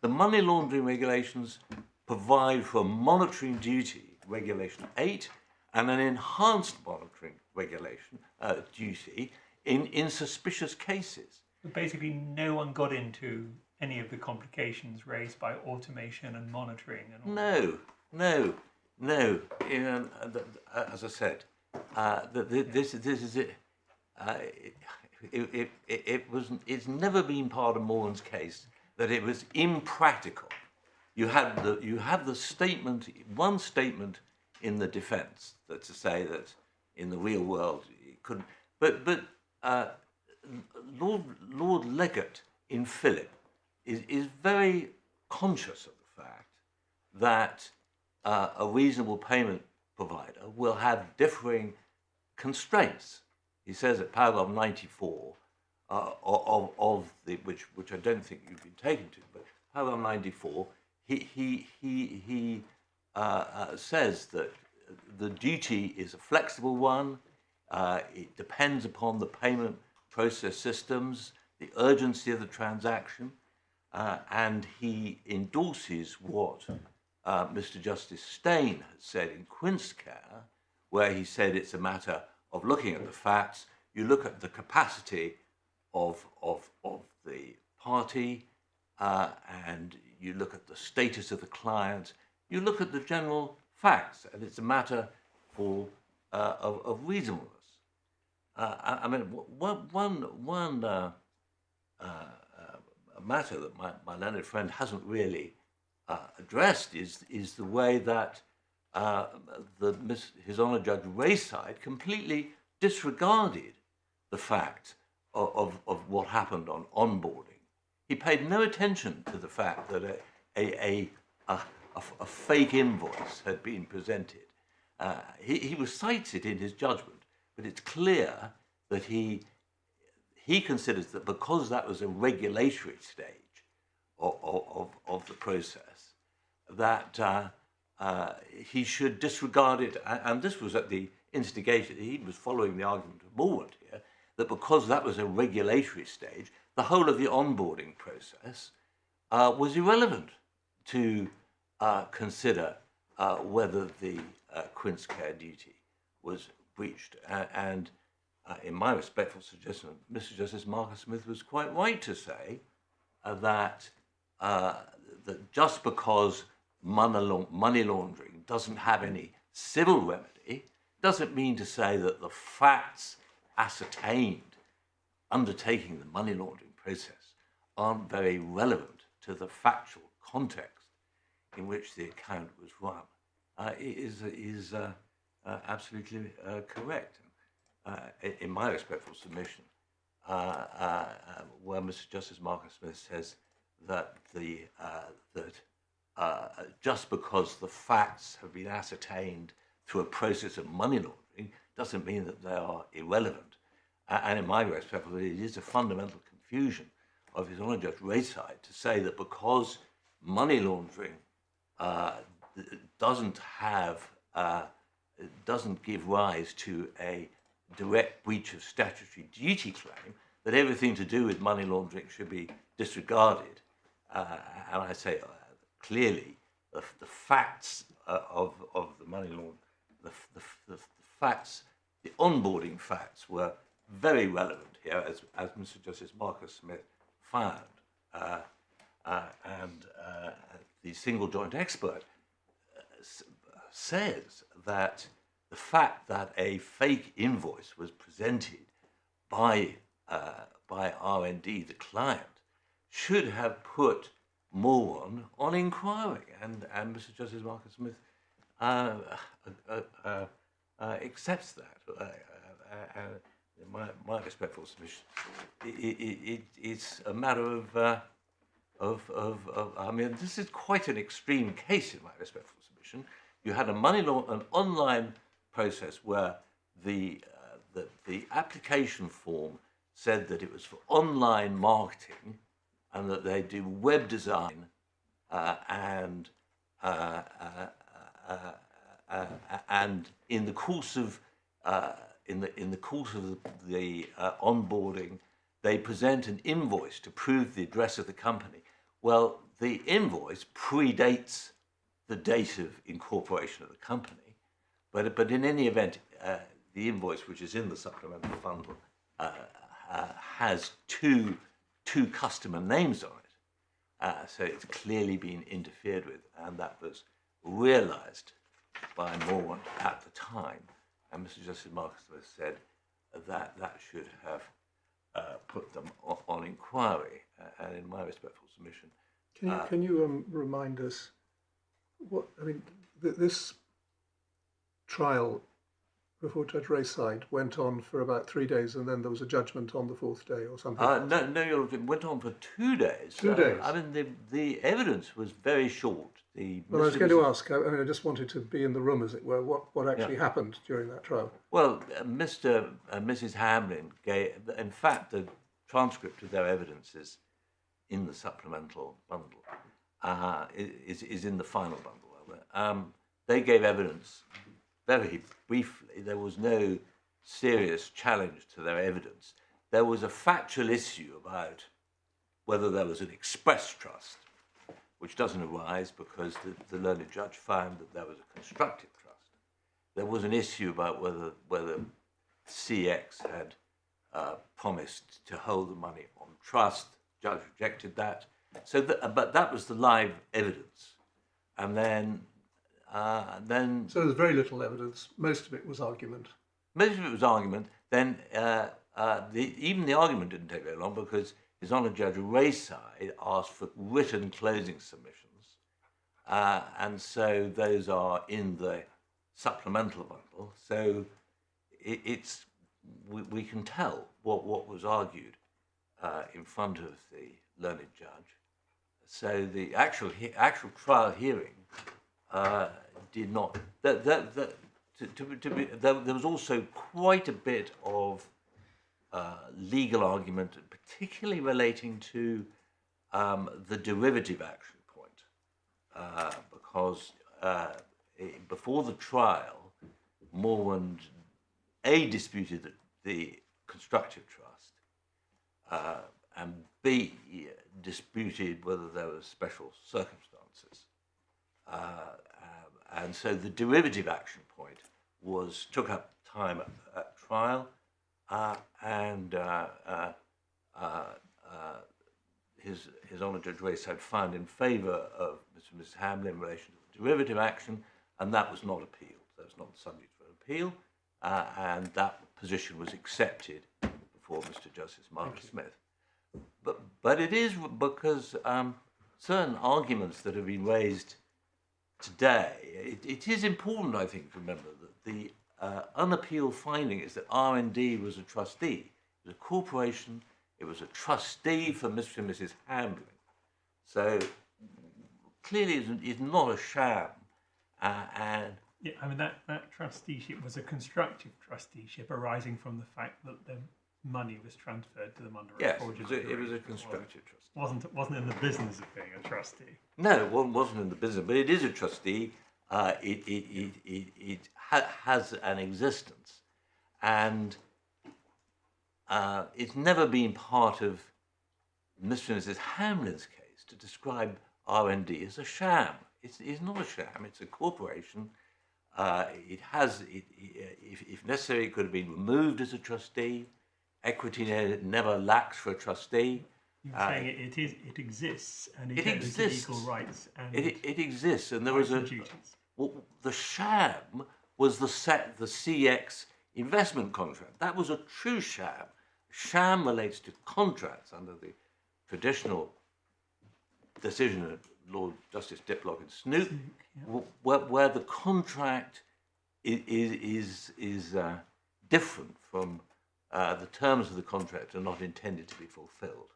The money laundering regulations provide for a monitoring duty, Regulation 8, and an enhanced monitoring regulation duty in suspicious cases." But basically, no one got into any of the complications raised by automation and monitoring and all. No. As I said, this is it. It's never been part of Moorwand's case that it was impractical. You have the statement, one statement in the defence that to say that in the real world it couldn't. But Lord Legate in Philip is very conscious of the fact that a reasonable payment provider will have differing constraints. He says at paragraph 94 of the which I don't think you've been taken to, but paragraph 94, he says that the duty is a flexible one. It depends upon the payment process systems, the urgency of the transaction, and he endorses what Mr. Justice Steyn has said in Quince-Care, where he said it's a matter of looking at the facts. You look at the capacity of the party, and you look at the status of the client. You look at the general facts, and it's a matter of reasonableness. I mean, one matter that my learned friend hasn't really addressed is the way that His Honour Judge Rayside completely disregarded the fact of what happened on onboarding. He paid no attention to the fact that a fake invoice had been presented. He was cited in his judgment, but it's clear that he considers that because that was a regulatory stage of the process, that he should disregard it. And this was at the instigation. He was following the argument of Moorwand here, that because that was a regulatory stage, the whole of the onboarding process was irrelevant to consider whether the quince care duty was breached. And in my respectful suggestion, Mr. Justice Marcus Smith was quite right to say that just because money laundering doesn't have any civil remedy doesn't mean to say that the facts ascertained undertaking the money laundering process aren't very relevant to the factual context in which the account was run. Is absolutely correct. In my respectful submission, where Mr. Justice Marcus Smith says that just because the facts have been ascertained through a process of money laundering doesn't mean that they are irrelevant. And in my respectful, it is a fundamental confusion of His Honour Judge Rayside to say that because money laundering doesn't give rise to a direct breach of statutory duty claim, that everything to do with money laundering should be disregarded. And I say clearly, the facts of the money laundering, the facts, the onboarding facts were very relevant here, as Mr. Justice Marcus Smith found. And the single joint expert says that the fact that a fake invoice was presented by R&D, the client, should have put Moorwand on inquiry, and Mr. Justice Marcus Smith accepts that. My respectful submission, it's a matter of I mean, this is quite an extreme case in my respectful submission. You had an online process where the application form said that it was for online marketing and that they do web design and in the course of the onboarding, they present an invoice to prove the address of the company. Well, the invoice predates the date of incorporation of the company, but in any event, the invoice, which is in the supplemental bundle, has two customer names on it. So it's clearly been interfered with, and that was realised by Moorwand at the time. And Mr. Justice Marcus said that that should have put them on inquiry. And in my respectful submission, can you remind us what I mean? This trial before Judge Rayside went on for about 3 days, and then there was a judgment on the 4th day or something. No, it went on for 2 days. 2 days. I mean, the evidence was very short. Well, I was going to ask. I just wanted to be in the room, as it were. What actually happened during that trial? Well, Mr. and Mrs. Hamblin gave. In fact, the transcript of their evidence is in the supplemental bundle. Is in the final bundle. They gave evidence very briefly. There was no serious challenge to their evidence. There was a factual issue about whether there was an express trust, which doesn't arise because the learned judge found that there was a constructive trust. There was an issue about whether CX had promised to hold the money on trust. The judge rejected that. So, but that was the live evidence, and then. So there's very little evidence. Most of it was argument. Most of it was argument. Then even the argument didn't take very long because His Honour Judge Rayside asked for written closing submissions, and so those are in the supplemental bundle. So we can tell what was argued in front of the learned judge. so the actual trial hearing did not. There was also quite a bit of legal argument, particularly relating to the derivative action point, because before the trial, Moorwand disputed the constructive trust, and B disputed whether there were special circumstances, and so the derivative action point took up time at trial, and His Honour Judge Race had found in favour of Mr. and Mrs. Hamblin in relation to the derivative action, and that was not appealed. That was not subject for an appeal, and that position was accepted before Mr. Justice Marcus Smith. But it is because certain arguments that have been raised today, it is important, I think, to remember that the unappealed finding is that R&D was a trustee. It was a corporation. It was a trustee for Mr. and Mrs. Hamblin. So clearly it's not a sham. And yeah, I mean, that trusteeship was a constructive trusteeship arising from the fact that the money was transferred to them under a fraudulent it was a constructive trustee. Wasn't in the business of being a trustee. No, it wasn't in the business, but it is a trustee. It has an existence, and it's never been part of Mr. and Mrs. Hamlin's case to describe R&D as a sham. It's not a sham. It's a corporation. If necessary, it could have been removed as a trustee. Equity never lacks for a trustee. You're saying it exists, and it exists. Equal rights. And it exists, and there was duties. Well, the sham was the CX investment contract. That was a true sham. Sham relates to contracts under the traditional decision of Lord Justice Diplock and Snoop, where the contract is different from the terms of the contract are not intended to be fulfilled.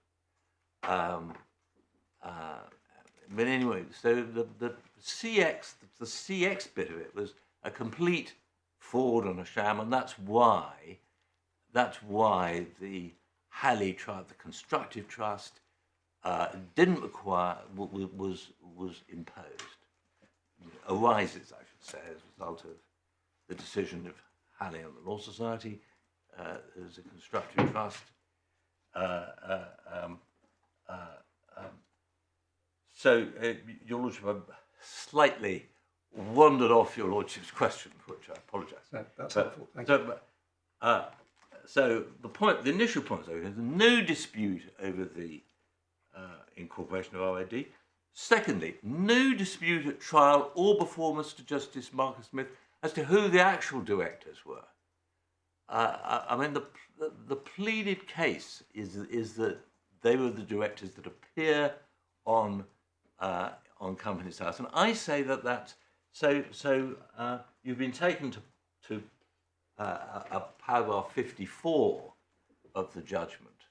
But anyway, so the CX bit of it was a complete fraud and a sham, and that's why the Halley trust, the constructive trust, didn't require was imposed, arises, I should say, as a result of the decision of Halley and the Law Society. As a constructive trust. So, Your Lordship, I've slightly wandered off Your Lordship's question, for which I apologise. No, that's helpful. Thank you. So the initial point is there's no dispute over the incorporation of RAD. Secondly, no dispute at trial or before Mr. Justice Marcus Smith as to who the actual directors were. I mean, the pleaded case is that they were the directors that appear on Companies House, and I say that you've been taken to paragraph 54 of the judgment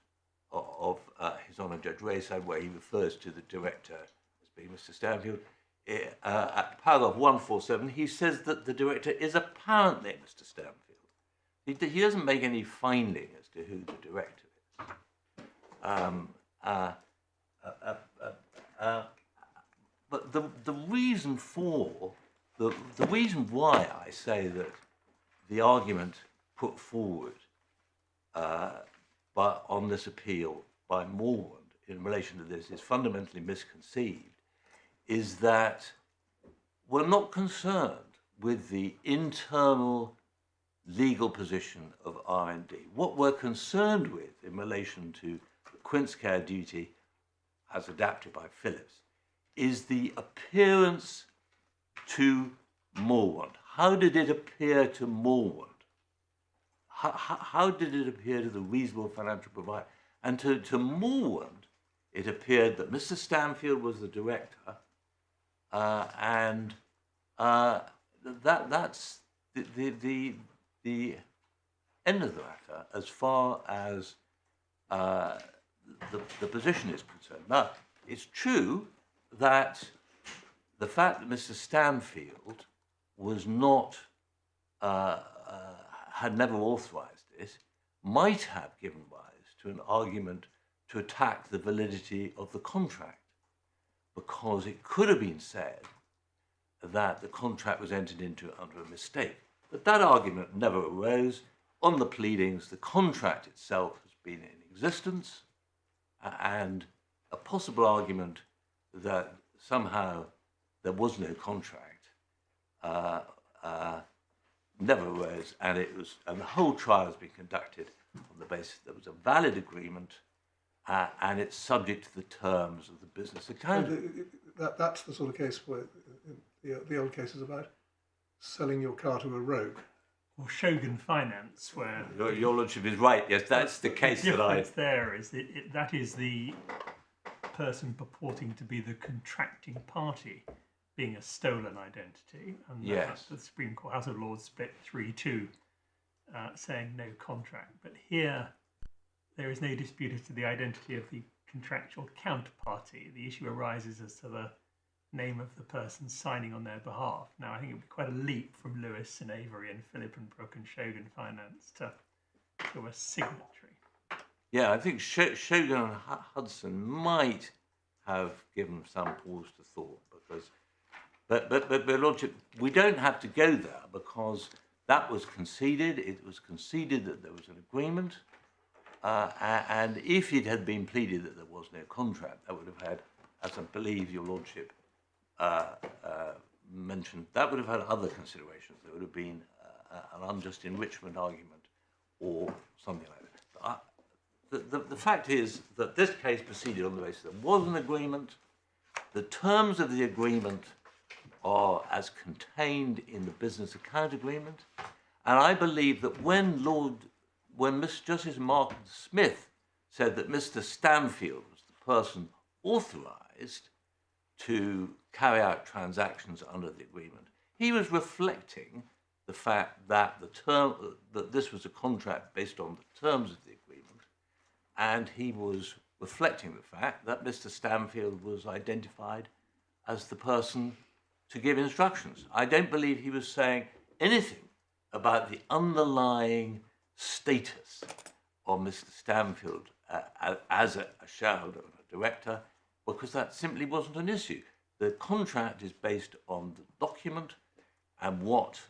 of His Honour Judge Rayside, where he refers to the director as being Mr. Stanfield. At paragraph 147, he says that the director is apparently Mr. Stanfield. He doesn't make any finding as to who the director is. But the reason for the reason why I say that the argument put forward on this appeal by Moorwand in relation to this is fundamentally misconceived, is that we're not concerned with the internal legal position of R&D. What we're concerned with in relation to the quince care duty as adapted by Phillips is the appearance to Moorwand. How did it appear to Moorwand? How did it appear to the reasonable financial provider? And to Moorwand, it appeared that Mr. Stanfield was the director, and that's the end of the matter as far as the position is concerned. Now, it's true that the fact that Mr. Stanfield was not, had never authorised it, might have given rise to an argument to attack the validity of the contract, because it could have been said that the contract was entered into under a mistake. But that argument never arose. On the pleadings, the contract itself has been in existence, and a possible argument that somehow there was no contract never arose, and the whole trial has been conducted on the basis that there was a valid agreement, and it's subject to the terms of the business account. That's the sort of case where the old case is about selling your car to a rogue. Or Shogun Finance, where Your Lordship is right. Yes, that's the case the that I. difference there is that is the person purporting to be the contracting party being a stolen identity, and Yes. the Supreme Court House of Lords split 3-2, saying no contract. But here, there is no dispute as to the identity of the contractual counterparty. The issue arises as to the name of the person signing on their behalf. Now, I think it would be quite a leap from Lewis and Avery and Philip and Brooke and Shogun Finance to a signatory. Yeah, I think Shogun and Hudson might have given some pause to thought, because, but Lordship, we don't have to go there, because that was conceded. It was conceded that there was an agreement, and if it had been pleaded that there was no contract, that would have had, as I believe Your Lordship mentioned, that would have had other considerations. There would have been an unjust enrichment argument or something like that. The fact is that this case proceeded on the basis there was an agreement. The terms of the agreement are as contained in the business account agreement, and I believe that when Mr. Justice Mark Smith said that Mr. Stanfield was the person authorised to carry out transactions under the agreement, he was reflecting the fact that that this was a contract based on the terms of the agreement, and he was reflecting the fact that Mr. Stanfield was identified as the person to give instructions. I don't believe he was saying anything about the underlying status of Mr. Stanfield as a shareholder and a director, because that simply wasn't an issue. The contract is based on the document and what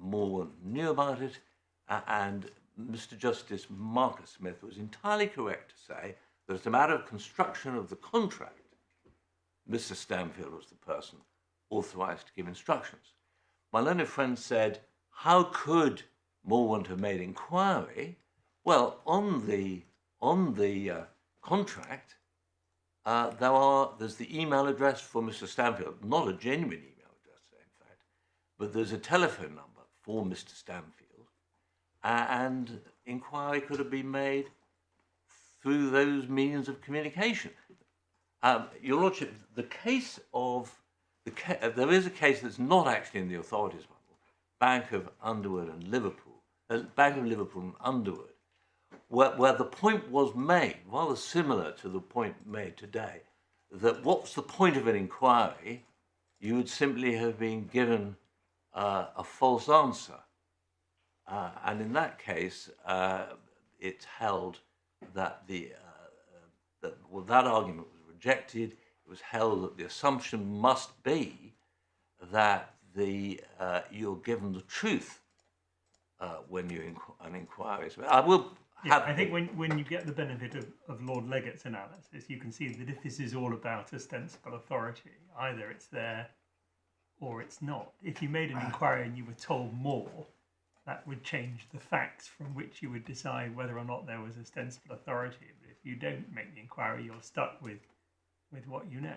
Moorwand knew about it, and Mr. Justice Marcus Smith was entirely correct to say that as a matter of construction of the contract, Mr. Stanfield was the person authorised to give instructions. My learned friend said, how could Moorwand have made inquiry? Well, on the contract, there's the email address for Mr. Stanfield, not a genuine email address, in fact, but there's a telephone number for Mr. Stanfield, and inquiry could have been made through those means of communication. Your Lordship, there is a case that's not actually in the authorities model, Bank of Liverpool and Underwood, where the point was made, rather similar to the point made today, that what's the point of an inquiry? You would simply have been given a false answer. And in that case, it held that that argument was rejected. It was held that the assumption must be that you're given the truth when an inquiry is made. I think when you get the benefit of Lord Legate's analysis, you can see that if this is all about ostensible authority, either it's there or it's not. If you made an inquiry and you were told more, that would change the facts from which you would decide whether or not there was ostensible authority. But if you don't make the inquiry, you're stuck with what you know.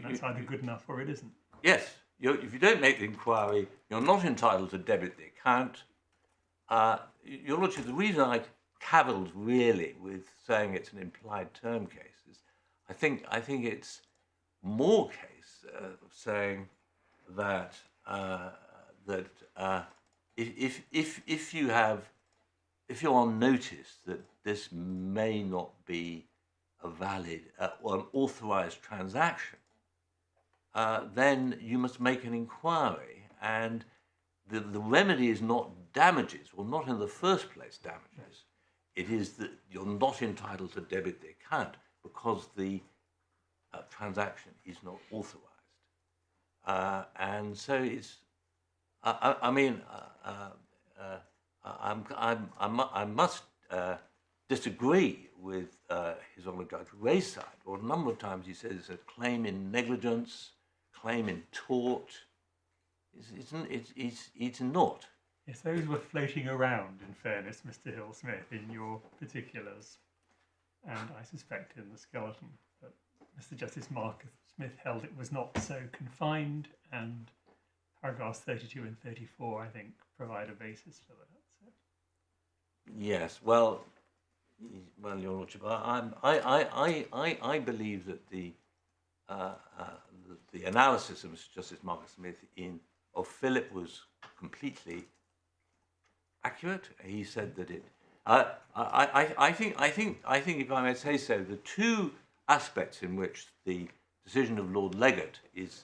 That's either good enough or it isn't. Yes. If you don't make the inquiry, you're not entitled to debit the account. Your Lordship, the reason I cavilled really with saying it's an implied term case is I think it's more case of saying that if you're on notice that this may not be a valid or an authorised transaction, then you must make an inquiry, and the remedy is not damages, or not in the first place damages. It is that you're not entitled to debit the account because the transaction is not authorised. And so it's, I must disagree with His Honour Judge Rayside. Or a number of times he says it's a claim in negligence, claim in tort. It's not. Yes, those were floating around, in fairness, Mr. Hill-Smith, in your particulars, and I suspect in the skeleton. But Mr. Justice Marcus Smith held it was not so confined, and paragraphs 32 and 34, I think, provide a basis for that. So. Yes, well, Your Lordship, I believe that the analysis of Mr. Justice Marcus Smith of Philip was completely accurate. He said that it. I think, if I may say so, the two aspects in which the decision of Lord Legate is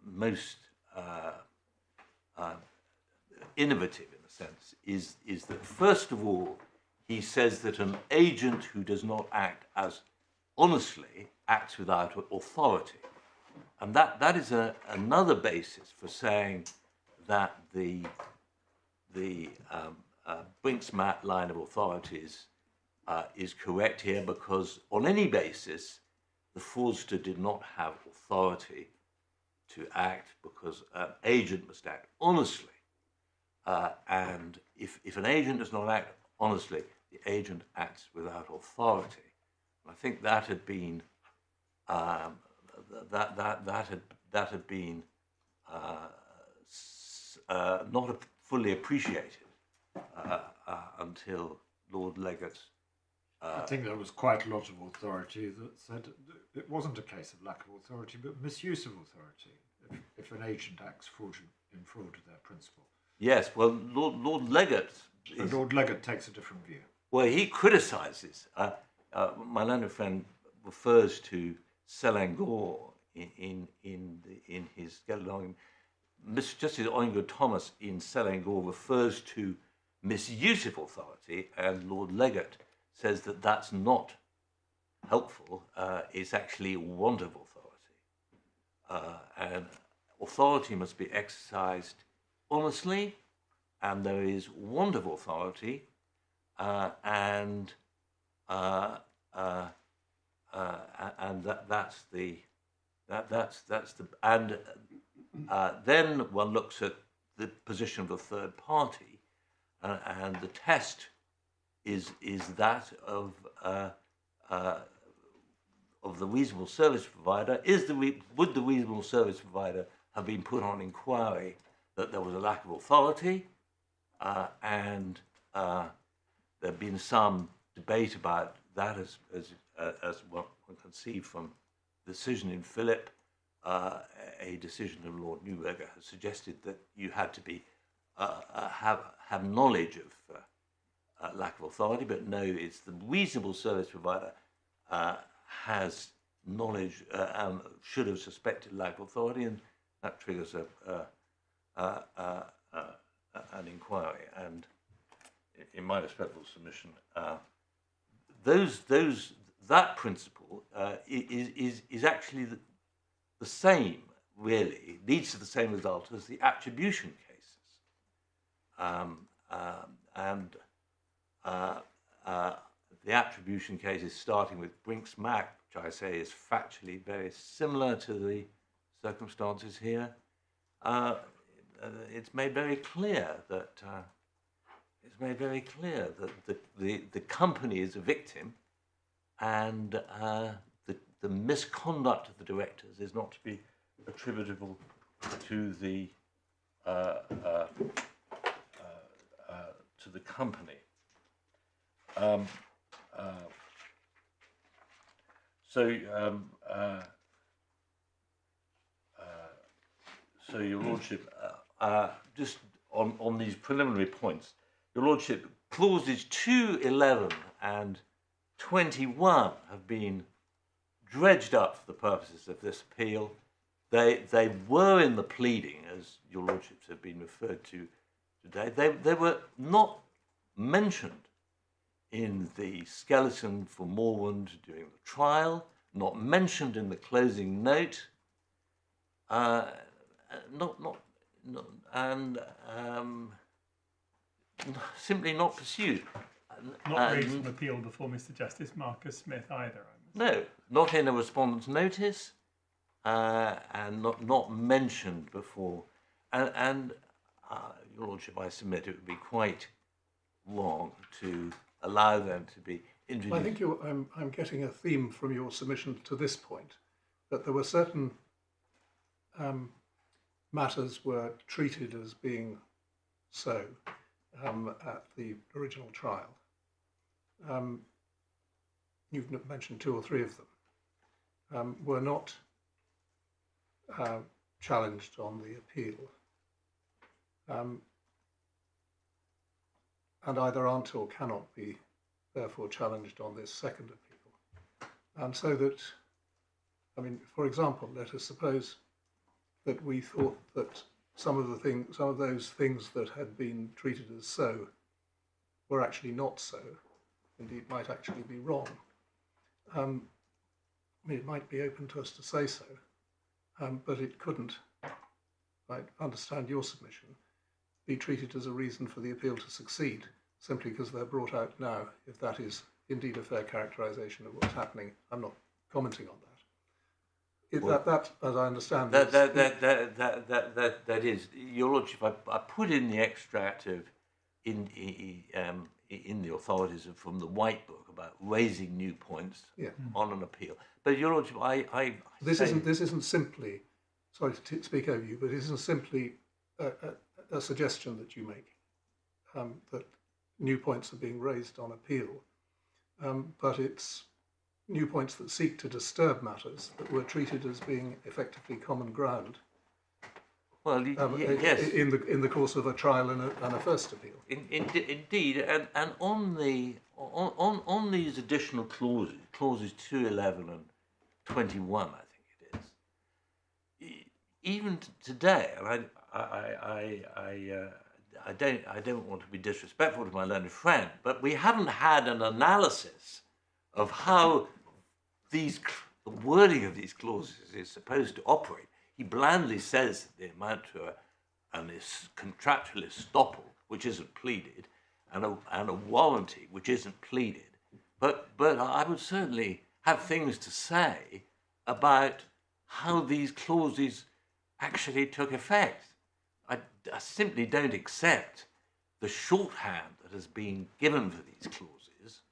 most innovative, in a sense, is that first of all, he says that an agent who does not act as honestly acts without authority, and that is another basis for saying that the Brinks-Matt line of authorities is correct here, because on any basis, the fraudster did not have authority to act, because an agent must act honestly. And if an agent does not act honestly, the agent acts without authority. And I think that had been that had been not fully appreciated until Lord Legate. I think there was quite a lot of authority that said it wasn't a case of lack of authority, but misuse of authority if an agent acts in fraud of their principal. Yes, well, Lord Legate. Lord Legate takes a different view. Well, he criticises. My learned friend refers to Selangor in his skeleton argument. Mr. Justice Oingo Thomas in Selangor refers to misuse of authority, and Lord Legate says that that's not helpful. It's actually want of authority. And authority must be exercised honestly, and there is want of authority, and that's the and then one looks at the position of the third party, and the test is that of the reasonable service provider. Would the reasonable service provider have been put on inquiry that there was a lack of authority, and there had been some debate about that, as one can see from the decision in Philip. A decision of Lord Newberger has suggested that you had to be have knowledge of lack of authority, but no, it's the reasonable service provider has knowledge, should have suspected lack of authority, and that triggers an inquiry. And in my respectful submission, that principle is actually the same, really, leads to the same result as the attribution cases. The attribution cases, starting with Brinks-Mac, which I say is factually very similar to the circumstances here, it's made very clear that the company is a victim, and the misconduct of the directors is not to be attributable to the company. So Your Lordship, just on these preliminary points, Your Lordship, clauses 2, 11 and 21 have been dredged up for the purposes of this appeal. They were in the pleading, as your lordships have been referred to today. They were not mentioned in the skeleton for Moorwand during the trial, not mentioned in the closing note, simply not pursued. Not raised an appeal before Mr. Justice Marcus Smith either. No, not in a respondent's notice, and not mentioned before. And your lordship, I submit it would be quite wrong to allow them to be introduced. I think I'm getting a theme from your submission to this point, that there were certain matters were treated as being so at the original trial. You've mentioned 2 or 3 of them, were not challenged on the appeal, and either aren't or cannot be therefore challenged on this second appeal. And so that, I mean, for example, let us suppose that we thought that some of those things that had been treated as so were actually not so, indeed might actually be wrong. I mean, it might be open to us to say so, but it couldn't, I understand your submission, be treated as a reason for the appeal to succeed, simply because they're brought out now, if that is indeed a fair characterisation of what's happening. I'm not commenting on that. That, as I understand, that is, your lordship. I put in the extract of in the authorities from the White Book about raising new points on an appeal. But your lordship, this isn't simply, sorry to speak over you, but it isn't simply a suggestion that you make that new points are being raised on appeal, but it's new points that seek to disturb matters that were treated as being effectively common ground. Well, yes, in the course of a trial and a first appeal. Indeed, and on these additional clauses 211 and 21, I think it is. Even today, and I don't want to be disrespectful to my learned friend, but we haven't had an analysis of how the wording of these clauses is supposed to operate. He blandly says that they amount to a contractual estoppel, which isn't pleaded, and a warranty, which isn't pleaded. But I would certainly have things to say about how these clauses actually took effect. I simply don't accept the shorthand that has been given for these clauses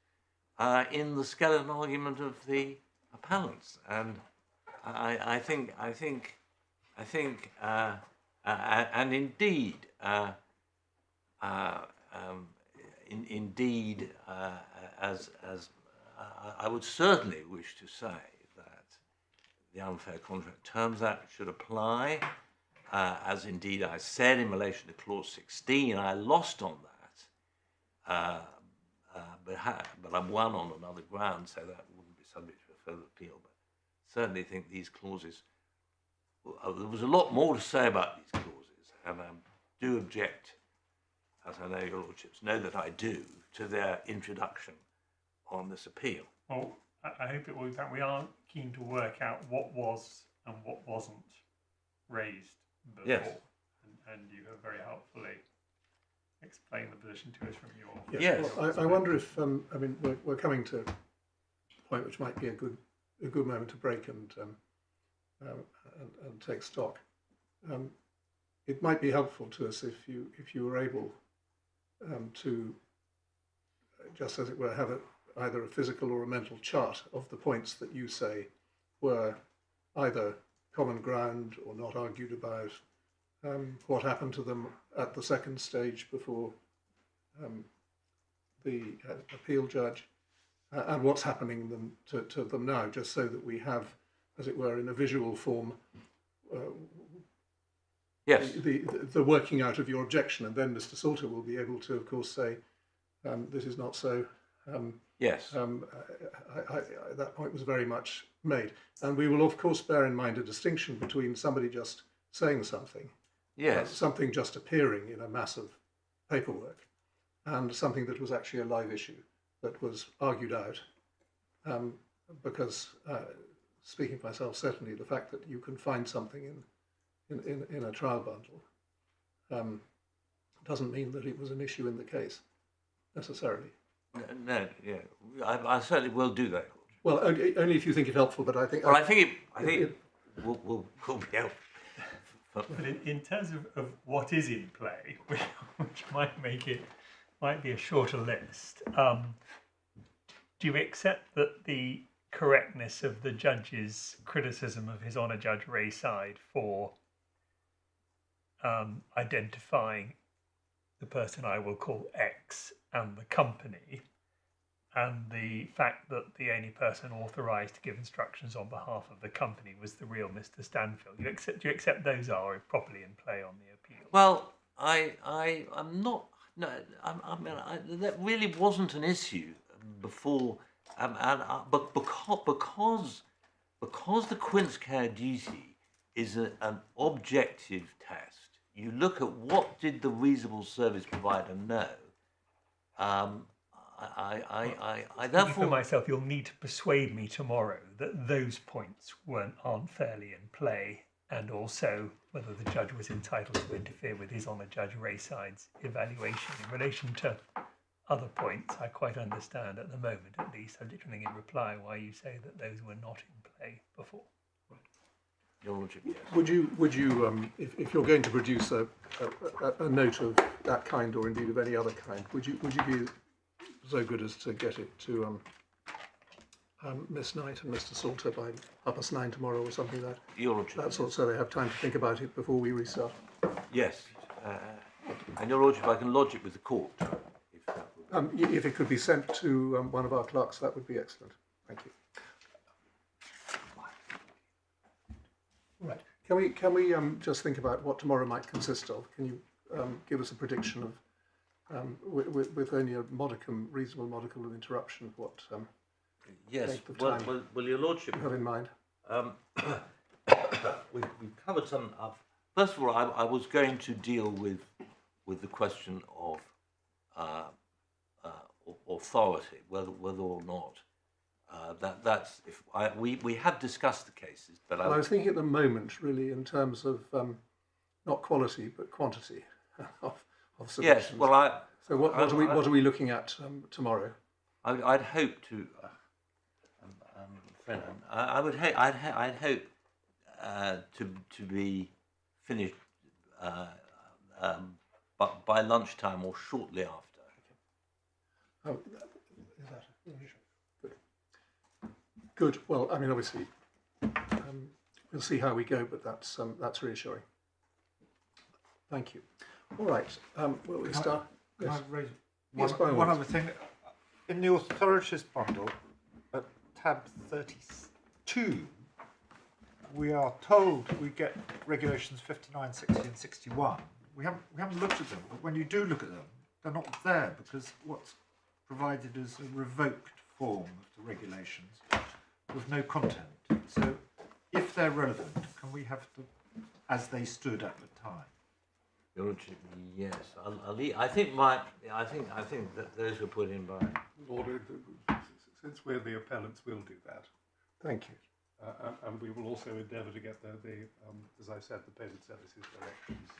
in the skeleton argument of the appellants, and I think, and indeed, as I would certainly wish to say that the Unfair Contract Terms Act should apply, as indeed I said in relation to clause 16. I lost on that, but I won on another ground, so that wouldn't be subject to a further appeal. But certainly think these clauses, there was a lot more to say about these clauses, and I do object, as I know your lordships know that I do, to their introduction on this appeal. Well, I hope it will be that we are keen to work out what was and what wasn't raised before. Yes. And you have very helpfully explained the position to us from your... Yes. Well, I wonder if, I mean, we're coming to a point which might be a good moment to break and take stock. It might be helpful to us if you were able to, just as it were, have either a physical or a mental chart of the points that you say were either common ground or not argued about, what happened to them at the second stage before the appeal judge, and what's happening to them now, just so that we have, as it were, in a visual form, Yes. the working out of your objection, and then Mr. Salter will be able to, of course, say, this is not so, Yes. That point was very much made. And we will, of course, bear in mind a distinction between somebody just saying something, Yes. something just appearing in a mass of paperwork, and something that was actually a live issue that was argued out. Because, speaking for myself, certainly the fact that you can find something in a trial bundle doesn't mean that it was an issue in the case, necessarily. No, yeah, I certainly will do that. Well, only if you think it helpful, but I think... Well, I think it will be helpful. But in terms of what is in play, which might be a shorter list, do you accept that the correctness of the judge's criticism of His Honour Judge Rayside for identifying the person I will call X and the company, and the fact that the only person authorised to give instructions on behalf of the company was the real Mr. Stanfield? Do you accept those are properly in play on the appeal? Well, I'm not. No, that really wasn't an issue before, but because the Quince care duty is an objective test. You look at what did the reasonable service provider know. I therefore, for myself, you'll need to persuade me tomorrow that those points aren't fairly in play, and also whether the judge was entitled to interfere with His Honour Judge Rayside's evaluation. In relation to other points, I quite understand at the moment, at least, subjecting in reply, why you say that those were not in play before. Your Lordship, yes. Would you, if you're going to produce a note of that kind, or indeed of any other kind, would you be so good as to get it to Miss Knight and Mr. Salter by 9:30 tomorrow or something like that? Your Lordship, That sort, so they have time to think about it before we restart. yes. And Your Lordship, I can lodge it with the court. If it could be sent to one of our clerks, that would be excellent. Thank you. Right. Can we just think about what tomorrow might consist of? Can you give us a prediction of, with only a reasonable modicum of interruption, what Yes. length of time Well, Your Lordship, you have in mind? we've covered some. First of all, I was going to deal with the question of authority, whether or not that's if we have discussed the cases, but Well, I was thinking at the moment, really, in terms of not quality but quantity of submissions. yes. Well, So what are we looking at tomorrow? I'd hope to. I'd hope to be finished but by lunchtime or shortly after. Oh, is that good? Good. Well, I mean, obviously, we'll see how we go, but that's reassuring. Thank you. All right. Will we start? Can Yes. I raise Yes, by all one means. other thing? In the authorities bundle, at tab 32, we are told we get regulations 59, 60 and 61. We haven't looked at them, but when you do look at them, they're not there because what's provided is a revoked form of the regulations with no content. So if they're relevant, can we have them as they stood at the time? Your Lordship, yes. I think that those were put in by. Lord, since we're the appellants, we'll do that. Thank you. And we will also endeavour to get the as I said, the payment services directions.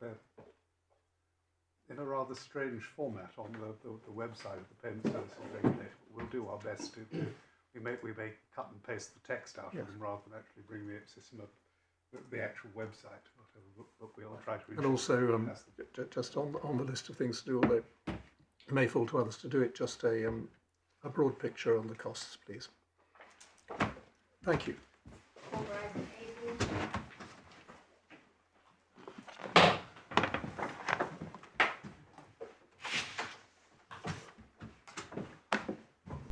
They're in a rather strange format on the website of the payment services regulator. We'll do our best to. We may cut and paste the text out of them rather than actually bring the system of the actual website. But we'll try to. And also, just on the list of things to do, although it may fall to others to do it, just a broad picture on the costs, please. Thank you. All right.